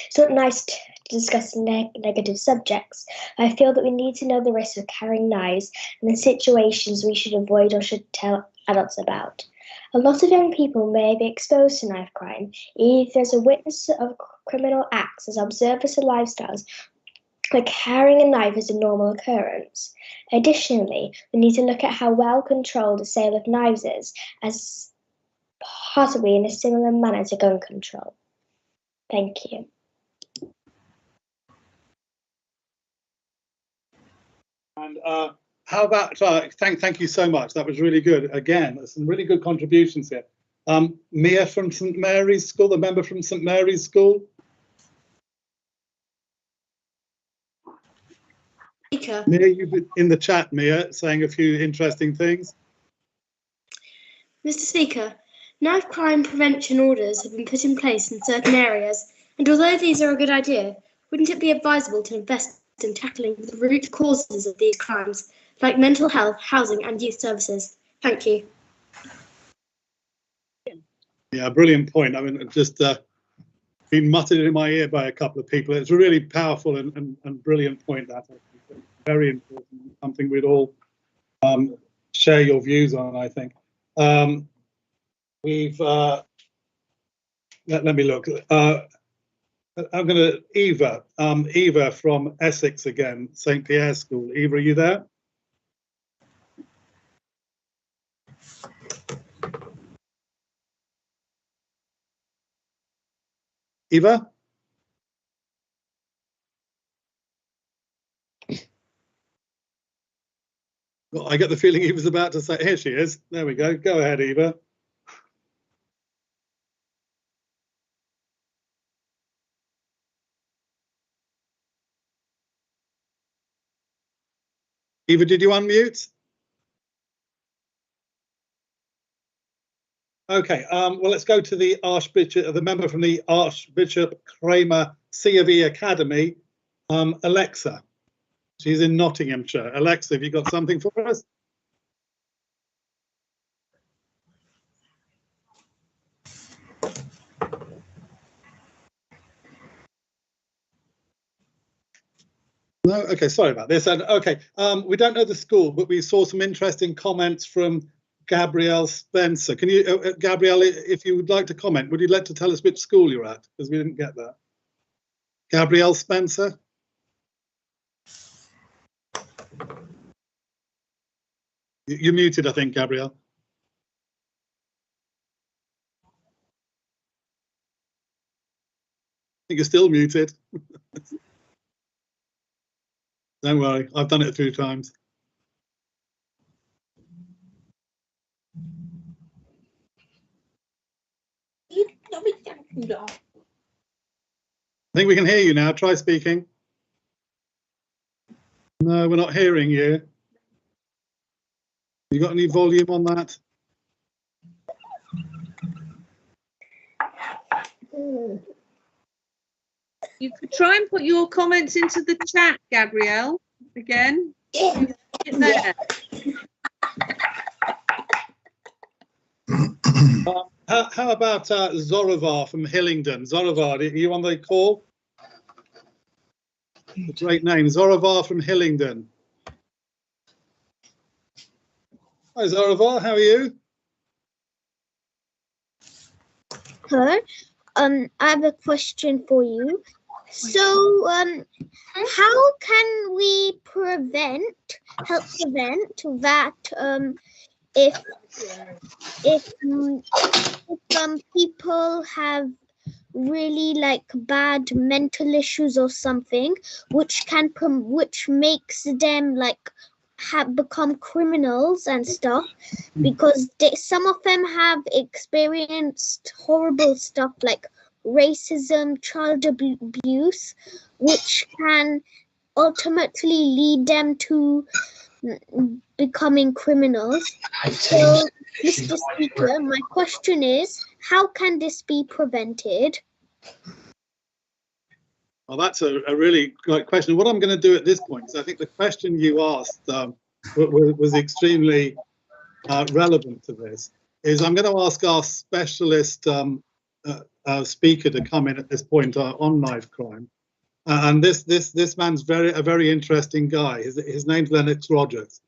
It's not nice to discuss negative subjects. I feel that we need to know the risks of carrying knives and the situations we should avoid or should tell adults about. A lot of young people may be exposed to knife crime, either as a witness of criminal acts, as observers of lifestyles, where carrying a knife is a normal occurrence. Additionally, we need to look at how well controlled the sale of knives is, as possibly in a similar manner to gun control. Thank you. And how about, thank you so much. That was really good. Again, there's some really good contributions here. Mia from St Mary's School, the member from St Mary's School. Speaker. Mia, you've been in the chat, Mia, saying a few interesting things. Mr. Speaker, knife crime prevention orders have been put in place in certain areas, and although these are a good idea, wouldn't it be advisable to invest in tackling the root causes of these crimes, like mental health, housing and youth services? Thank you. Yeah, brilliant point. I mean, just been muttered in my ear by a couple of people. It's a really powerful and brilliant point. That very important, something we'd all share your views on, I think. We've let me look. I'm going to Eva from Essex again, St Pierre's School. Eva, are you there? Eva? Well, I get the feeling Eva's about to say, here she is. There we go. Go ahead, Eva. Eva, did you unmute? Okay, well, let's go to the Archbishop, the member from the Archbishop Kramer C of E Academy, Alexa. She's in Nottinghamshire. Alexa, have you got something for us? No, okay, sorry about this. And okay, we don't know the school, but we saw some interesting comments from Gabrielle Spencer. Can you, Gabrielle, if you would like to comment, would you like to tell us which school you're at? Because we didn't get that. Gabrielle Spencer. You're muted, I think, Gabrielle. I think you're still muted. Don't worry, I've done it a few times. I think we can hear you now. Try speaking. No, we're not hearing you. You got any volume on that? You could try and put your comments into the chat, Gabrielle, again. There. How about Zorovar from Hillingdon? Zorovar, are you on the call? A great name, Zorovar from Hillingdon. Hi Zorovar, how are you? Hello. I have a question for you. So, how can we help prevent that if people have really like bad mental issues or something, which makes them like become criminals and stuff, because some of them have experienced horrible stuff like racism, child abuse, which can ultimately lead them to becoming criminals. So, Mr. Speaker, my question is, how can this be prevented? Well, that's a really great question. What I'm going to do at this point is I think the question you asked was extremely relevant to this. Is I'm going to ask our specialist speaker to come in at this point on knife crime. And this man's a very interesting guy. His name's Lennox Rogers,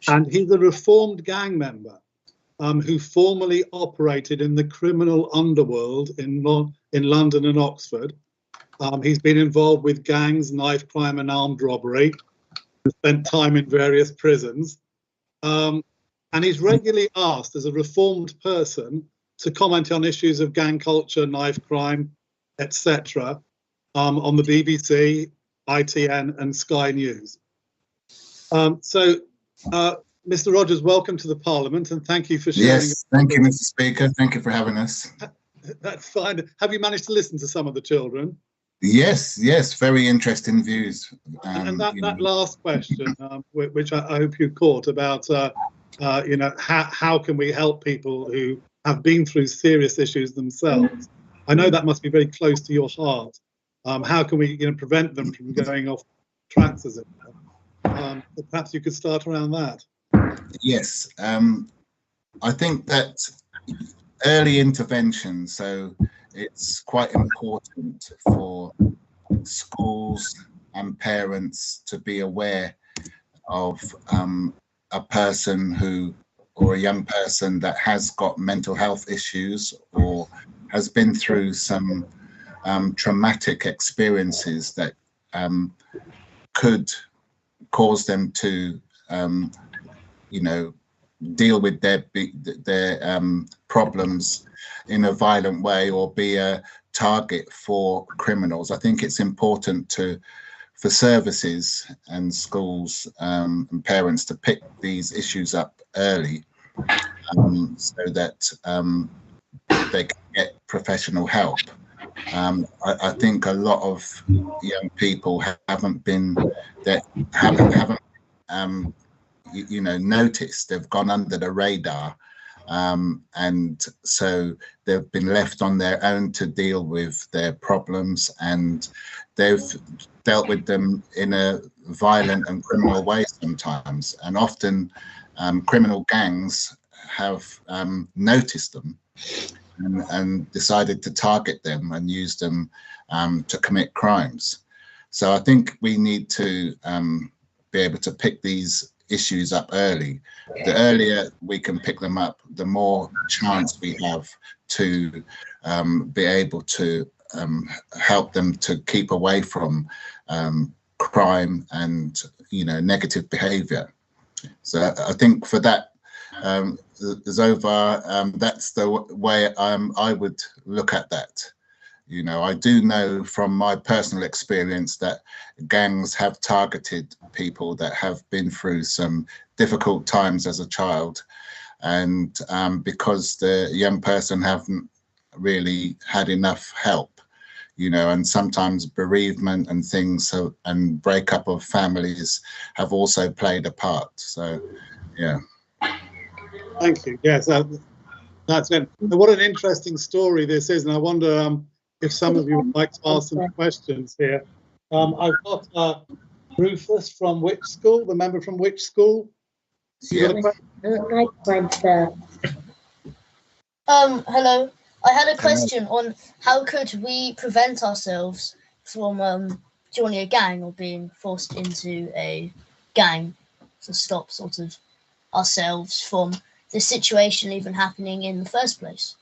and he's a reformed gang member who formerly operated in the criminal underworld in London and Oxford. He's been involved with gangs, knife crime, and armed robbery. Spent time in various prisons, and he's regularly asked as a reformed person to comment on issues of gang culture, knife crime, etc. On the BBC, ITN, and Sky News. Mr. Rogers, welcome to the Parliament, and thank you for sharing. Yes, thank you, Mr. Speaker. Thank you for having us. That's fine. Have you managed to listen to some of the children? Yes, very interesting views. And that last question, which I hope you caught, about how can we help people who have been through serious issues themselves? I know that must be very close to your heart. How can we prevent them from going off tracks, as it were? Perhaps you could start around that. Yes, I think that early intervention, so it's quite important for schools and parents to be aware of a person or a young person that has got mental health issues or has been through some traumatic experiences that could cause them to deal with their problems in a violent way or be a target for criminals. I think it's important for services and schools and parents to pick these issues up early so that they can get professional help. I think a lot of young people haven't noticed. They've gone under the radar, and so they've been left on their own to deal with their problems, and they've dealt with them in a violent and criminal way sometimes. And often criminal gangs have noticed them and decided to target them and use them to commit crimes. So I think we need to be able to pick these issues up early. The earlier we can pick them up, the more chance we have to be able to help them to keep away from crime and negative behavior. So I think for that, Zovar, that's the way I would look at that. I do know from my personal experience that gangs have targeted people that have been through some difficult times as a child, and because the young person haven't really had enough help, and sometimes bereavement and things and breakup of families have also played a part. So, yeah. Thank you. Yes, that's it. What an interesting story this is, and I wonder if some of you would like to ask some questions here. I've got Rufus from which school? The member from which school? Hello. I had a question on how could we prevent ourselves from joining a gang or being forced into a gang to stop sort of ourselves from the situation even happening in the first place.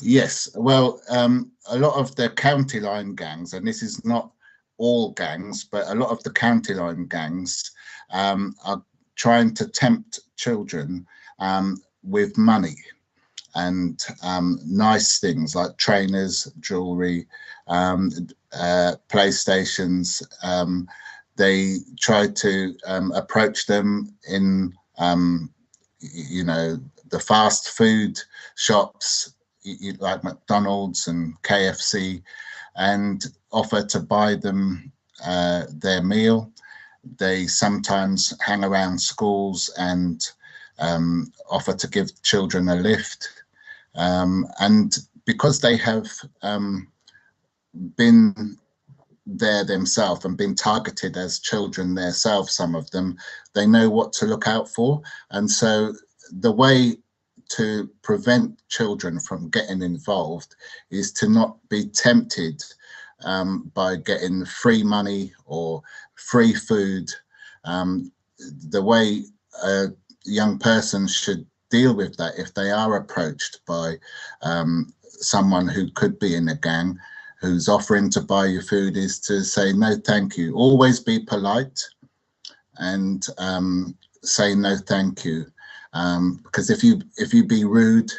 Yes, well, a lot of the county line gangs, and this is not all gangs, but a lot of the county line gangs are trying to tempt children with money and nice things like trainers, jewelry, PlayStations. They try to approach them in, the fast food shops, like McDonald's and KFC, and offer to buy them their meal. They sometimes hang around schools and offer to give children a lift. And because they have been there themselves and been targeted as children themselves, some of them, they know what to look out for. And so the way to prevent children from getting involved is to not be tempted by getting free money or free food. The way a young person should deal with that if they are approached by someone who could be in a gang who's offering to buy you food is to say no thank you. Always be polite and say no thank you, because if you be rude,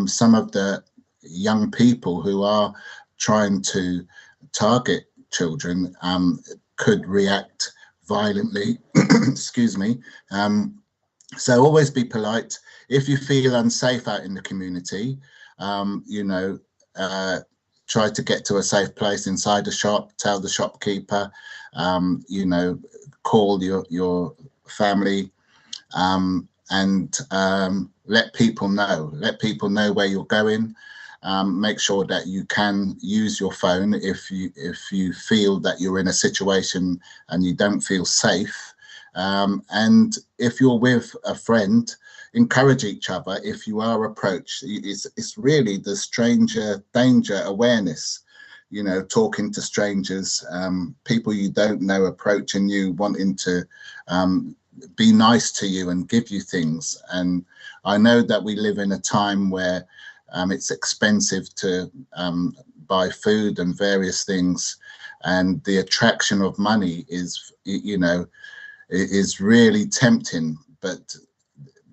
some of the young people who are trying to target children could react violently. Excuse me. So always be polite. If you feel unsafe out in the community, you know, try to get to a safe place inside the shop, tell the shopkeeper, you know, call your family, and let people know where you're going. Make sure that you can use your phone if you feel that you're in a situation and you don't feel safe. And if you're with a friend, encourage each other. If you are approached, it's really the stranger danger awareness, you know, talking to strangers, people you don't know approaching you, wanting to be nice to you and give you things. And I know that we live in a time where it's expensive to buy food and various things, and the attraction of money is, you know, is really tempting, but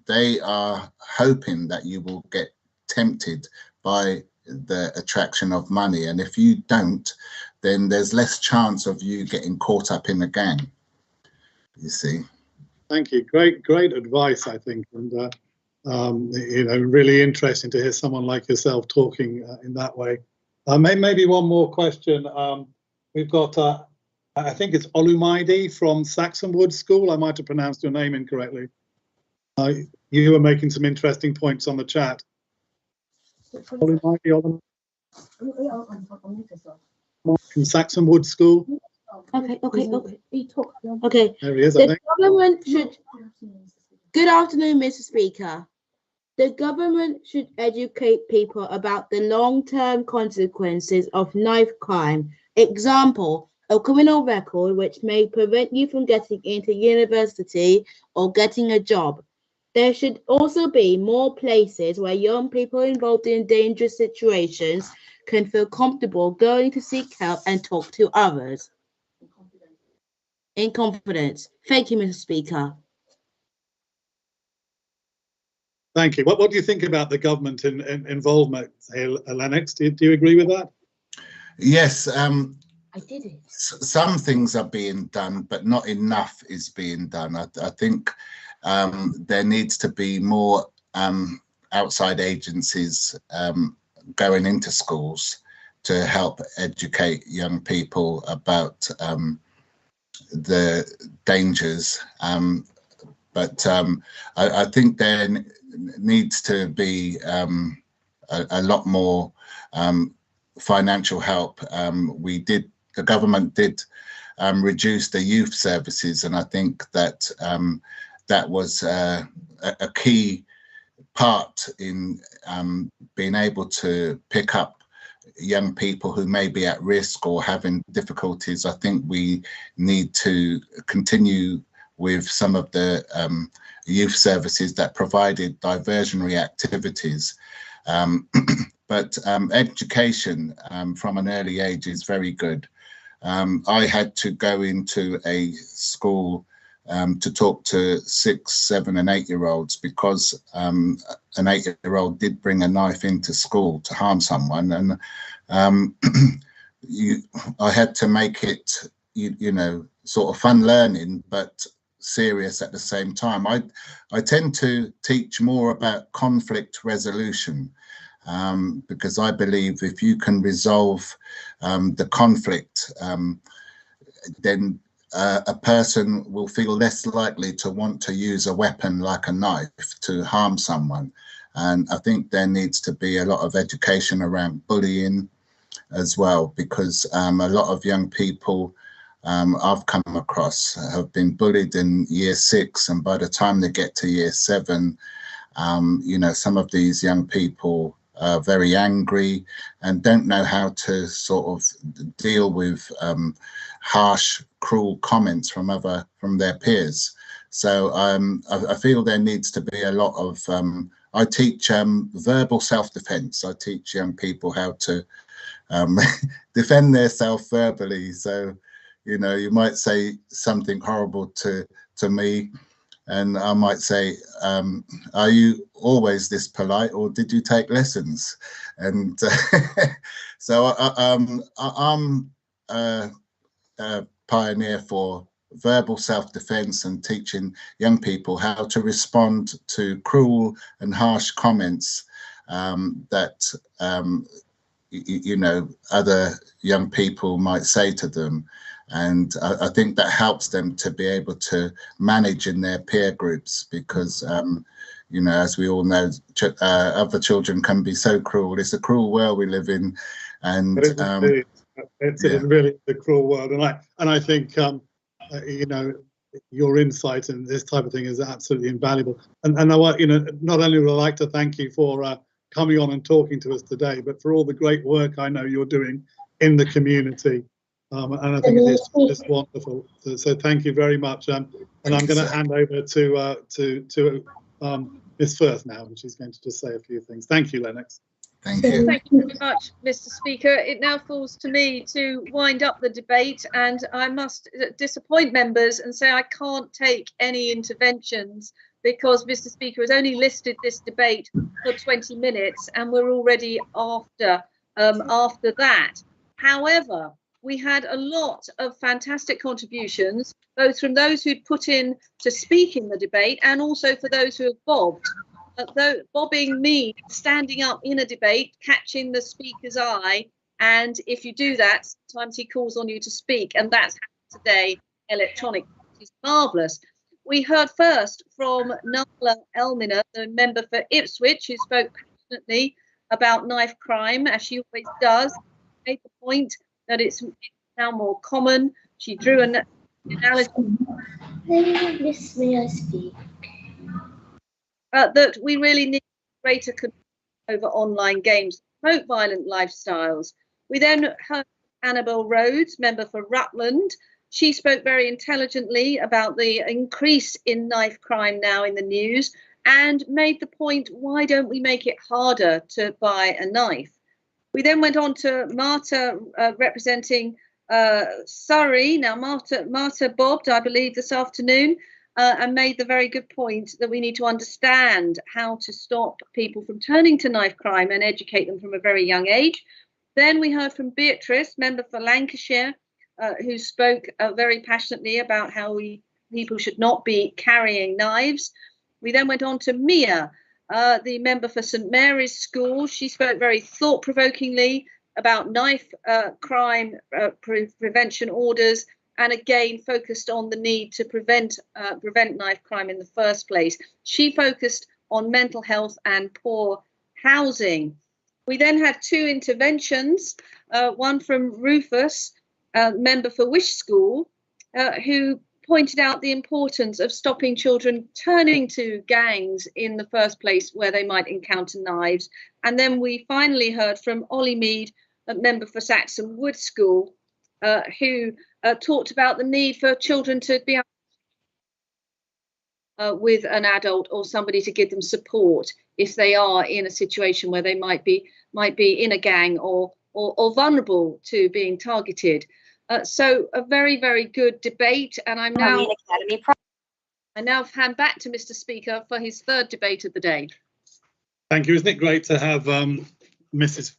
they are hoping that you will get tempted by the attraction of money. And if you don't, then there's less chance of you getting caught up in a gang, you see. Thank you. Great advice, I think. And, you know, really interesting to hear someone like yourself talking in that way. Maybe one more question. We've got, I think it's Olumaide from Saxonwood School. I might have pronounced your name incorrectly. You were making some interesting points on the chat. Olumaide from Saxonwood School. Okay. There he is, the government should. Good afternoon, Mr. Speaker. The government should educate people about the long-term consequences of knife crime. Example, a criminal record which may prevent you from getting into university or getting a job. There should also be more places where young people involved in dangerous situations can feel comfortable going to seek help and talk to others in confidence. Thank you, Mr. Speaker. Thank you. What do you think about the government involvement here, Lennox? Do you agree with that? Yes. I did it. Some things are being done, but not enough is being done. I think there needs to be more outside agencies going into schools to help educate young people about the dangers. But I think there needs to be a lot more financial help. The government did reduce the youth services, and I think that that was a key part in being able to pick up young people who may be at risk or having difficulties. I think we need to continue with some of the youth services that provided diversionary activities. But education from an early age is very good. I had to go into a school to talk to 6, 7 and 8-year-olds because an 8-year-old did bring a knife into school to harm someone, and I had to make it, you know, sort of fun learning, but serious at the same time. I tend to teach more about conflict resolution because I believe if you can resolve the conflict, then a person will feel less likely to want to use a weapon like a knife to harm someone. And I think there needs to be a lot of education around bullying, as well, because a lot of young people I've come across have been bullied in year 6, and by the time they get to year 7, you know, some of these young people are very angry and don't know how to sort of deal with harsh, cruel comments from their peers. So I feel there needs to be a lot of, I teach verbal self-defense. I teach young people how to defend themselves verbally. So, you know, you might say something horrible to me, and I might say, are you always this polite, or did you take lessons? And so I'm a pioneer for verbal self-defense and teaching young people how to respond to cruel and harsh comments that you know, other young people might say to them. And I think that helps them to be able to manage in their peer groups, because you know, as we all know, other children can be so cruel. It's a cruel world we live in, and it's really a cruel world. And I think you know, your insight in this type of thing is absolutely invaluable. And I want, you know, not only would I like to thank you for coming on and talking to us today, but for all the great work I know you're doing in the community. And I think it's wonderful. So thank you very much. And I'm going to hand over to Ms. Firth now, and she's going to just say a few things. Thank you, Lennox. Thank you. Thank you very much, Mr. Speaker. It now falls to me to wind up the debate, and I must disappoint members and say I can't take any interventions, because Mr. Speaker has only listed this debate for 20 minutes and we're already after that. However, we had a lot of fantastic contributions, both from those who'd put in to speak in the debate and also for those who have bobbed. Though bobbing means standing up in a debate, catching the speaker's eye, and if you do that, sometimes he calls on you to speak, and that's happened today electronically, which is marvellous. We heard first from Nala Elmina, the member for Ipswich, who spoke passionately about knife crime, as she always does. She made the point that it's now more common. She drew an analogy. Miss, may I speak? That we really need greater control over online games, promote violent lifestyles. We then heard Annabel Rhodes, member for Rutland. She spoke very intelligently about the increase in knife crime now in the news, and made the point, why don't we make it harder to buy a knife? We then went on to Marta representing Surrey. Now Marta bobbed, I believe, this afternoon, and made the very good point that we need to understand how to stop people from turning to knife crime and educate them from a very young age. Then we heard from Beatrice, member for Lancashire, who spoke very passionately about how people should not be carrying knives. We then went on to Mia, the member for St Mary's School. She spoke very thought-provokingly about knife crime prevention orders, and again focused on the need to prevent knife crime in the first place. She focused on mental health and poor housing. We then had two interventions, one from Rufus, member for Wish School, who pointed out the importance of stopping children turning to gangs in the first place where they might encounter knives. And then we finally heard from Ollie Mead, a member for Saxon Wood School, who talked about the need for children to be with an adult or somebody to give them support if they are in a situation where they might be in a gang or vulnerable to being targeted. So a very, very good debate, and I now hand back to Mr. Speaker for his third debate of the day. Thank you. Isn't it great to have Mrs.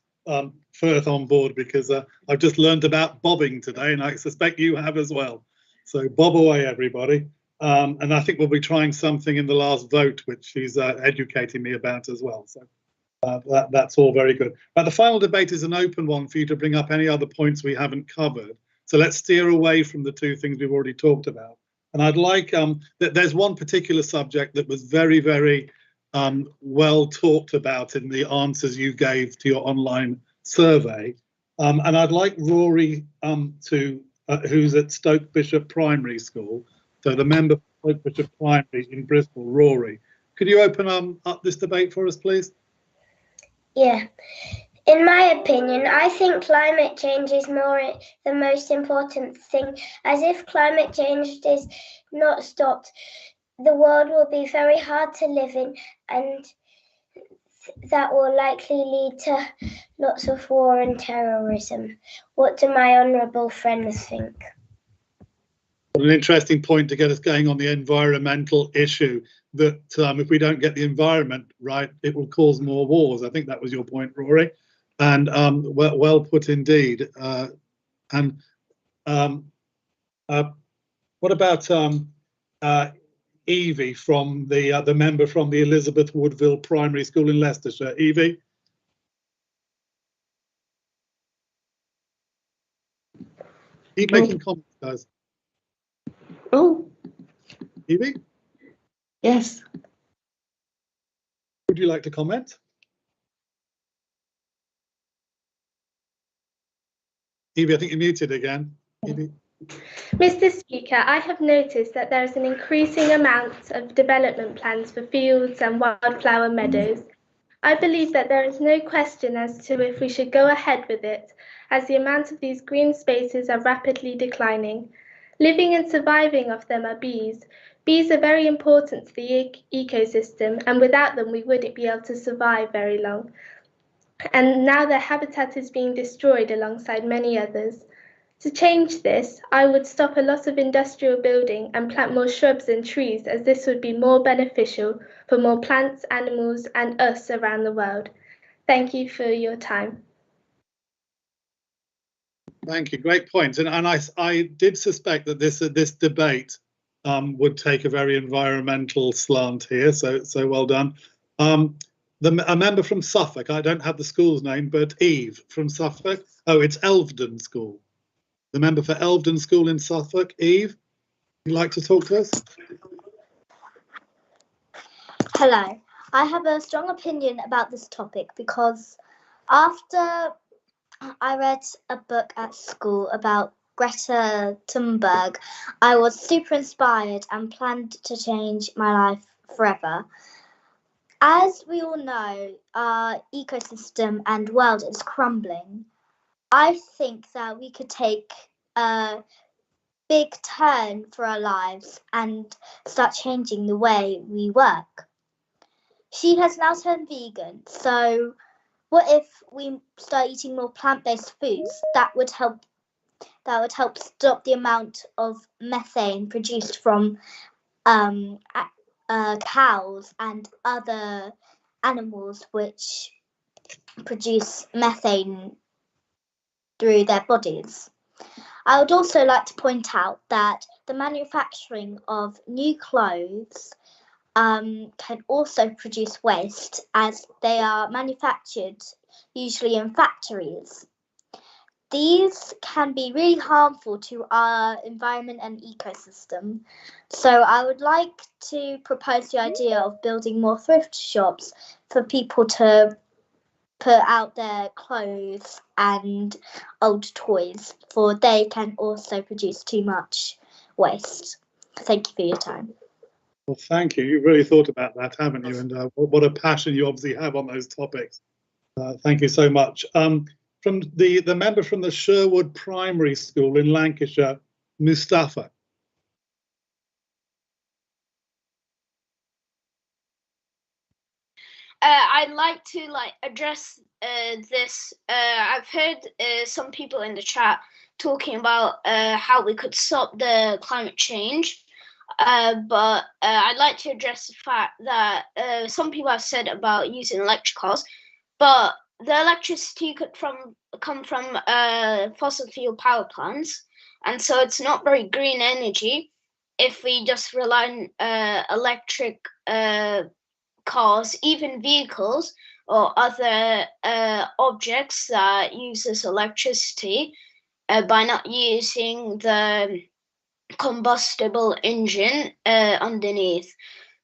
Firth on board, because I've just learned about bobbing today, and I suspect you have as well. So bob away, everybody. And I think we'll be trying something in the last vote, which she's educating me about as well. So that's all very good. But the final debate is an open one for you to bring up any other points we haven't covered. So let's steer away from the two things we've already talked about. And I'd like that there's one particular subject that was very, very well talked about in the answers you gave to your online survey, And I'd like Rory who's at Stoke Bishop Primary School, so the member for Stoke Bishop Primary in Bristol, Rory. Could you open up this debate for us, please? Yeah. In my opinion, I think climate change is more the most important thing, as if climate change is not stopped, the world will be very hard to live in, and that will likely lead to lots of war and terrorism. What do my honourable friends think? An interesting point to get us going on the environmental issue, that if we don't get the environment right, it will cause more wars. I think that was your point, Rory. And well put indeed. What about Evie from the member from the Elizabeth Woodville Primary School in Leicestershire? Evie? Keep making comments, guys. Oh. Evie? Yes. Would you like to comment? Evie, I think you're muted again. Evie. Mr. Speaker, I have noticed that there is an increasing amount of development plans for fields and wildflower meadows. I believe that there is no question as to if we should go ahead with it, as the amount of these green spaces are rapidly declining. Living and surviving off them are bees. Bees are very important to the ecosystem, and without them we wouldn't be able to survive very long. And now their habitat is being destroyed alongside many others. To change this, I would stop a lot of industrial building and plant more shrubs and trees, as this would be more beneficial for more plants, animals, and us around the world. Thank you for your time. Thank you. Great points. And I did suspect that this debate would take a very environmental slant here. So well done. A member from Suffolk. I don't have the school's name, but Eve from Suffolk. Oh, it's Elvedon School. The member for Elvedon School in Suffolk. Eve, would you like to talk to us? Hello. I have a strong opinion about this topic because after I read a book at school about Greta Thunberg, I was super inspired and planned to change my life forever. As we all know, our ecosystem and world is crumbling. I think that we could take a big turn for our lives and start changing the way we work. She has now turned vegan, so what if we start eating more plant-based foods? That would help stop the amount of methane produced from cows and other animals which produce methane through their bodies. I would also like to point out that the manufacturing of new clothes can also produce waste, as they are manufactured usually in factories. These can be really harmful to our environment and ecosystem. So I would like to propose the idea of building more thrift shops for people to put out their clothes and old toys, for they can also produce too much waste. Thank you for your time. Well, thank you. You've really thought about that, haven't you? And what a passion you obviously have on those topics. Thank you so much. From the member from the Sherwood Primary School in Lancashire, Mustafa. I'd like to address this. I've heard some people in the chat talking about how we could stop the climate change, but I'd like to address the fact that some people have said about using electric cars, but the electricity could come from fossil fuel power plants, and so it's not very green energy if we just rely on electric cars, even vehicles or other objects that uses electricity by not using the combustible engine underneath.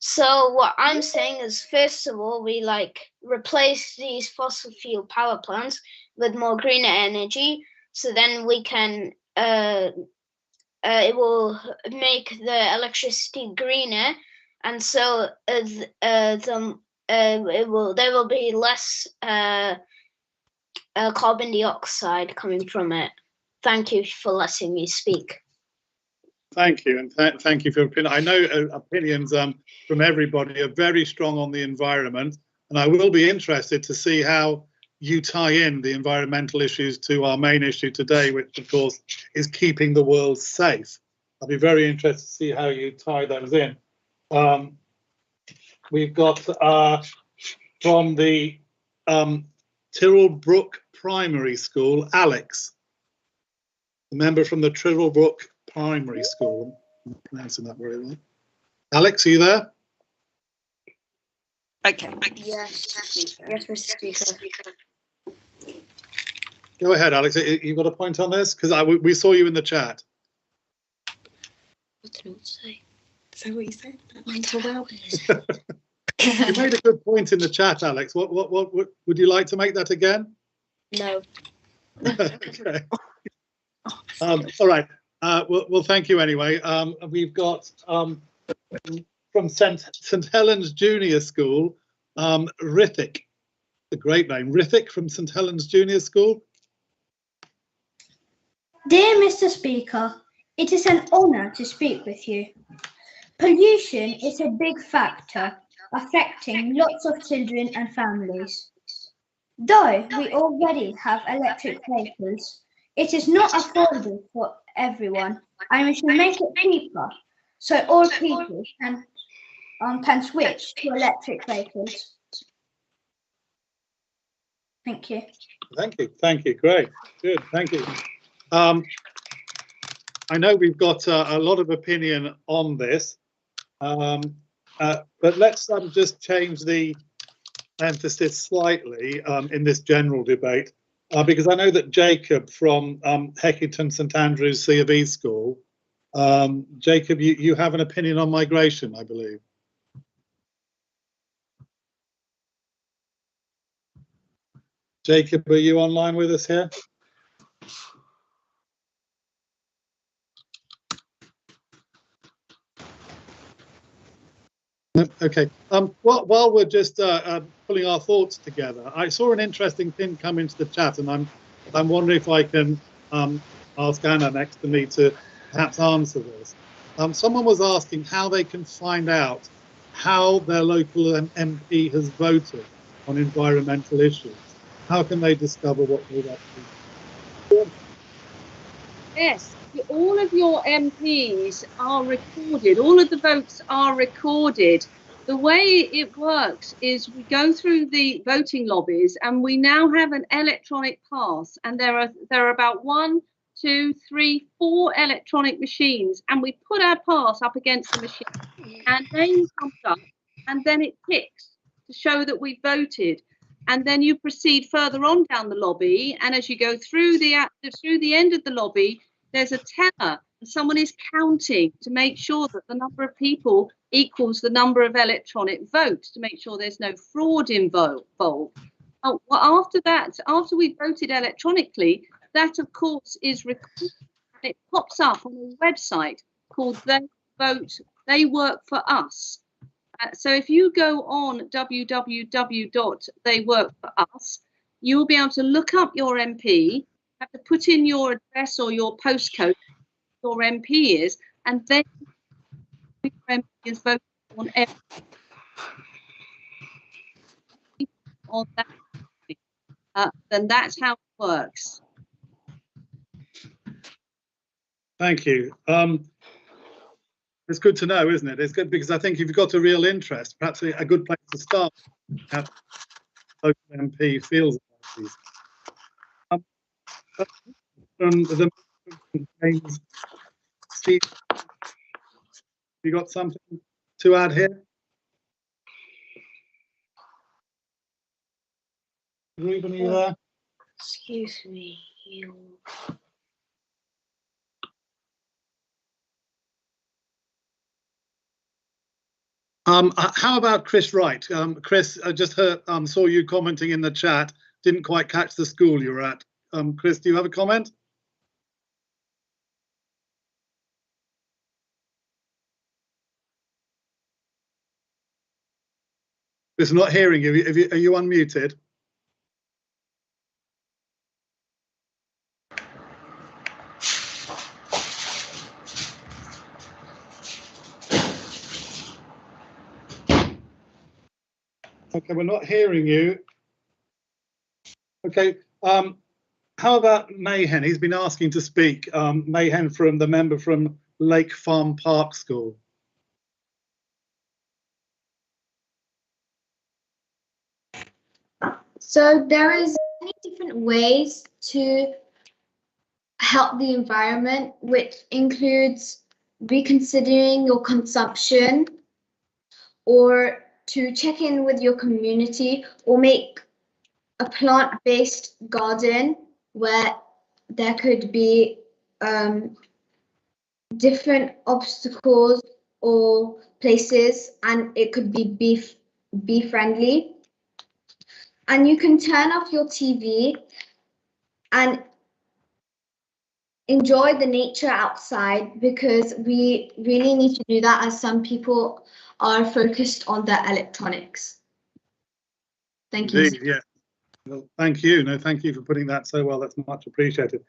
So what I'm saying is, first of all, we like replace these fossil fuel power plants with more greener energy. So then we can, it will make the electricity greener, and so there will be less carbon dioxide coming from it. Thank you for letting me speak. Thank you, and thank you for your opinion. I know opinions from everybody are very strong on the environment, and I will be interested to see how you tie in the environmental issues to our main issue today, which of course is keeping the world safe. I'll be very interested to see how you tie those in. We've got from the Tyrrell Brook Primary School, Alex, a member from the Tyrrell Brook Primary School. I'm pronouncing that very well. Alex, are you there? Okay. Yes, Mr. Speaker. Go ahead, Alex. You got a point on this? Because we saw you in the chat. I don't know what to say. Is that what you said? Mental wellness. You made a good point in the chat, Alex. What would you like to make that again? No. Okay. All right. Well, thank you anyway. We've got from St Helens Junior School, Rithik. A great name, Rithik from St Helens Junior School. Dear Mr. Speaker, it is an honour to speak with you. Pollution is a big factor affecting lots of children and families. Though we already have electric vehicles, it is not affordable for everyone, and we should make it cheaper so all people can switch to electric vehicles. Thank you. Thank you. Great. Good. Thank you. I know we've got a lot of opinion on this, but let's just change the emphasis slightly in this general debate, because I know that Jacob from Heckington St Andrews C of E School, Jacob, you have an opinion on migration, I believe. Jacob, are you online with us here? Okay. While we're just pulling our thoughts together, I saw an interesting thing come into the chat, and I'm wondering if I can ask Anna next to me to perhaps answer this. Someone was asking how they can find out how their local MP has voted on environmental issues. How can they discover what they've actually done? Yes, all of your MPs are recorded. All of the votes are recorded. The way it works is we go through the voting lobbies, and we now have an electronic pass, and there are about 1, 2, 3, 4 electronic machines, and we put our pass up against the machine, and name comes up, and then it ticks to show that we voted. And then you proceed further on down the lobby, and as you go through the end of the lobby, there's a teller, and someone is counting to make sure that the number of people equals the number of electronic votes, to make sure there's no fraud involved. Well, after that, after we voted electronically, that of course is recorded, and it pops up on a website called They Work For Us. So if you go on www.theyworkforus, you will be able to look up your MP, have to put in your address or your postcode, your MP is, and then your MP is voted on that. Then that's how it works. Thank you. It's good to know, isn't it? It's good because I think if you've got a real interest, perhaps a good place to start. How local MP feels about these. From the James, Steve, you got something to add here? Ruben, are you there? Excuse me. How about Chris Wright? Chris, I just saw you commenting in the chat. Didn't quite catch the school you were at. Chris, do you have a comment? Chris, not hearing you. Are you unmuted? Okay, we're not hearing you. Okay, how about Mayhen? He's been asking to speak. Mayhen, from the member from Lake Farm Park School. So there is many different ways to help the environment, which includes reconsidering your consumption, or to check in with your community, or make a plant-based garden where there could be different obstacles or places, and it could be bee friendly. And you can turn off your TV and enjoy the nature outside, because we really need to do that, as some people are focused on their electronics. Thank you. Yeah. Well, thank you. No, thank you for putting that so well. That's much appreciated.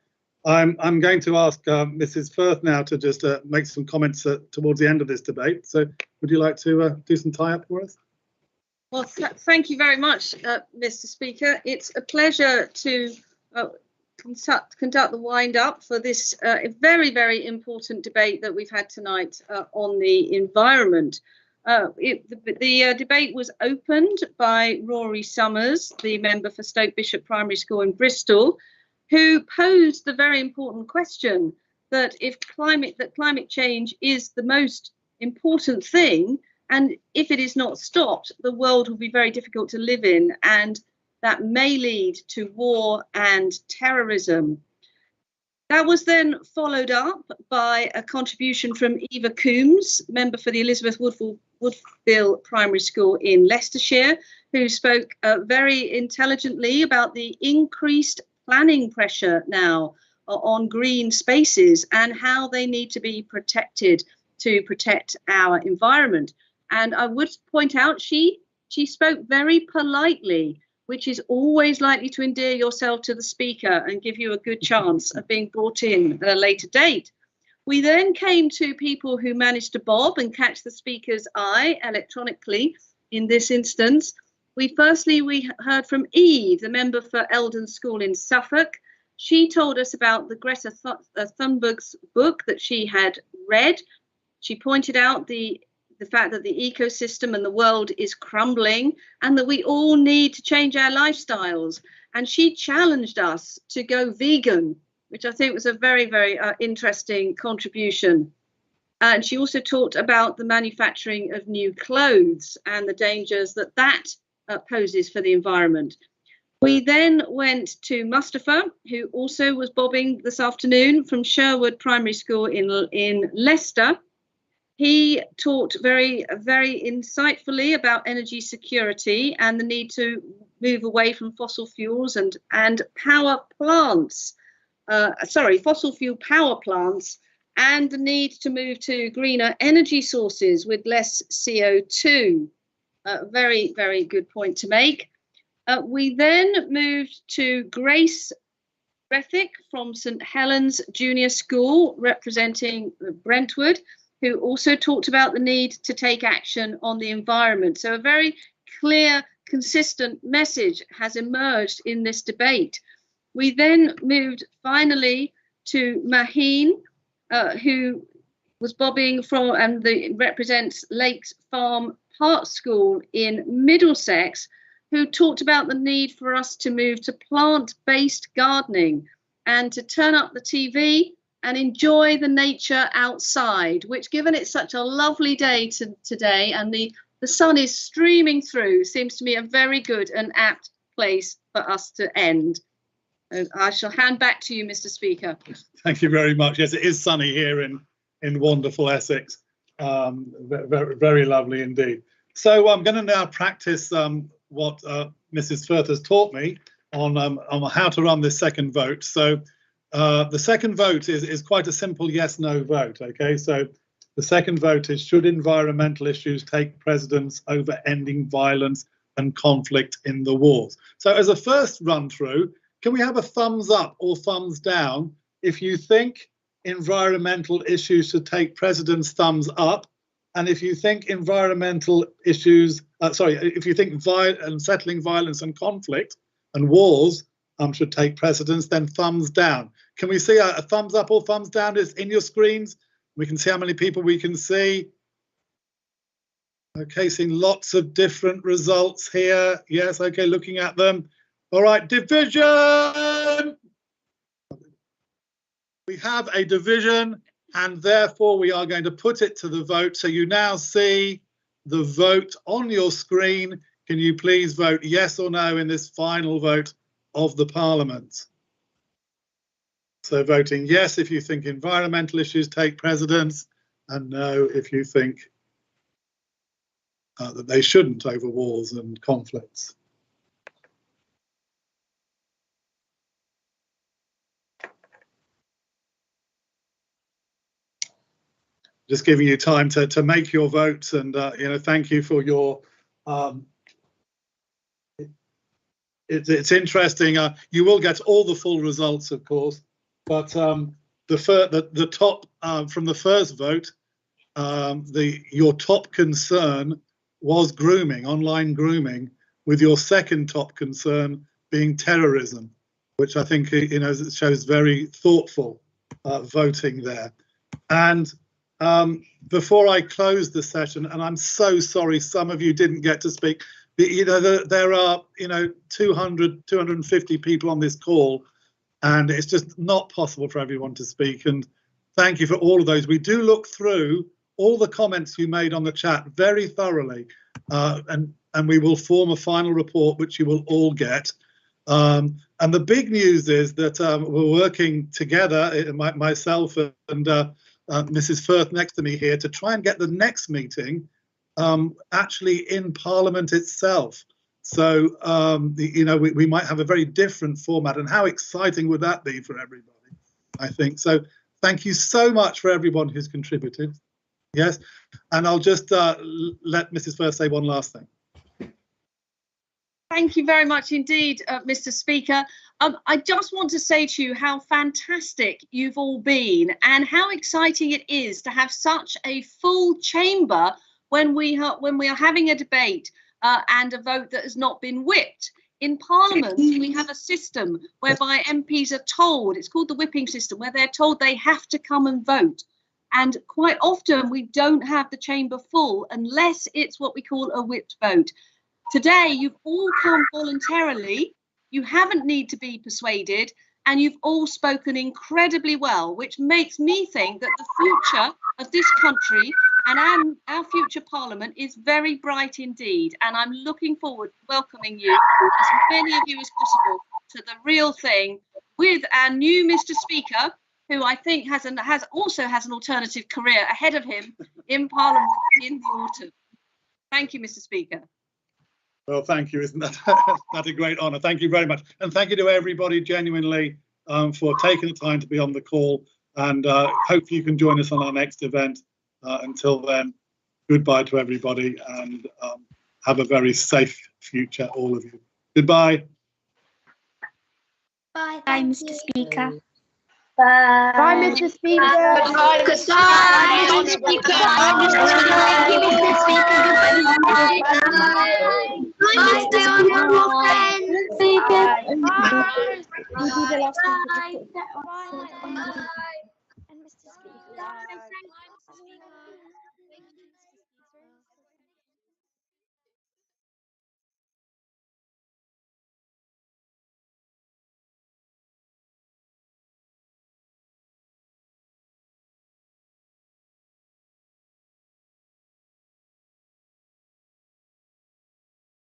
I'm going to ask Mrs. Firth now to just make some comments towards the end of this debate. So would you like to do some tie-up for us? Well, thank you very much, Mr. Speaker. It's a pleasure to conduct the wind-up for this very, very important debate that we've had tonight on the environment. The debate was opened by Rory Summers, the member for Stoke Bishop Primary School in Bristol, who posed the very important question that if climate change is the most important thing, and if it is not stopped, the world will be very difficult to live in, and that may lead to war and terrorism. That was then followed up by a contribution from Eva Coombs, member for the Elizabeth Woodville Primary School in Leicestershire, who spoke very intelligently about the increased planning pressure now on green spaces and how they need to be protected to protect our environment. And I would point out she spoke very politely, which is always likely to endear yourself to the speaker and give you a good chance of being brought in at a later date. We then came to people who managed to bob and catch the speaker's eye electronically in this instance. We heard from Eve, the member for Eldon School in Suffolk. She told us about the Greta Thunberg's book that she had read. She pointed out the fact that the ecosystem and the world is crumbling and that we all need to change our lifestyles. And she challenged us to go vegan, which I think was a very, very interesting contribution. And she also talked about the manufacturing of new clothes and the dangers that poses for the environment. We then went to Mustafa, who also was bobbing this afternoon from Sherwood Primary School in Leicester. He talked very, very insightfully about energy security and the need to move away from fossil fuels and power plants, fossil fuel power plants, and the need to move to greener energy sources with less CO2. Very, very good point to make. We then moved to Grace Rethick from St Helens Junior School, representing Brentwood, who also talked about the need to take action on the environment. So a very clear, consistent message has emerged in this debate. We then moved finally to Maheen, who was bobbing from and represents Lakes Farm Park School in Middlesex, who talked about the need for us to move to plant-based gardening and to turn up the TV and enjoy the nature outside, which, given it's such a lovely day today and the sun is streaming through, seems to me a very good and apt place for us to end. I shall hand back to you, Mr. Speaker. Thank you very much. Yes, it is sunny here in wonderful Essex. Very, very lovely indeed. So I'm going to now practice what Mrs. Firth has taught me on how to run this second vote. So the second vote is quite a simple yes/no vote. Okay, so the second vote is: should environmental issues take precedence over ending violence and conflict in the wars? So as a first run through, can we have a thumbs up or thumbs down if you think environmental issues should take precedence? Thumbs up. And if you think environmental issues, if you think settling violence and conflict and wars should take precedence, then thumbs down. Can we see a thumbs up or thumbs down is in your screens? We can see how many people we can see. Okay, seeing lots of different results here. Yes, okay, looking at them. All right, division. We have a division, and therefore we are going to put it to the vote. So you now see the vote on your screen. Can you please vote yes or no in this final vote of the Parliament? So voting yes if you think environmental issues take precedence, and no if you think that they shouldn't over wars and conflicts. Just giving you time to make your votes, and you know, thank you for your. It's interesting. You will get all the full results, of course, but the top from the first vote, your top concern was grooming, online grooming, with your second top concern being terrorism, which I think, you know, shows very thoughtful voting there. And before I close the session, and I'm so sorry some of you didn't get to speak, but, you know, there are, you know, 250 people on this call, and it's just not possible for everyone to speak. And thank you for all of those. We do look through all the comments you made on the chat very thoroughly, and we will form a final report which you will all get. And the big news is that we're working together, myself and Mrs. Firth next to me here, to try and get the next meeting actually in Parliament itself. So, you know, we might have a very different format, and how exciting would that be for everybody, I think. So thank you so much for everyone who's contributed. Yes, and I'll just let Mrs. Firth say one last thing. Thank you very much indeed, Mr. Speaker. I just want to say to you how fantastic you've all been, and how exciting it is to have such a full chamber when we are having a debate and a vote that has not been whipped. In Parliament, we have a system whereby MPs are told, it's called the whipping system, where they're told they have to come and vote. And quite often we don't have the chamber full unless it's what we call a whipped vote. Today, you've all come voluntarily, you haven't need to be persuaded, and you've all spoken incredibly well, which makes me think that the future of this country and our future Parliament is very bright indeed. And I'm looking forward to welcoming you, as many of you as possible, to the real thing with our new Mr. Speaker, who I think also has an alternative career ahead of him in Parliament in the autumn. Thank you, Mr. Speaker. Well, thank you. Isn't that a great honour? Thank you very much. And thank you to everybody genuinely for taking the time to be on the call. And hopefully you can join us on our next event. Until then, goodbye to everybody, and have a very safe future, all of you. Goodbye. Bye, Mr. Speaker. Bye. Bye, Mr. Speaker. Goodbye, Mr. Speaker. Thank you, Mr. Speaker. Goodbye. Bye, my honourable friends. Bye. Bye. Bye.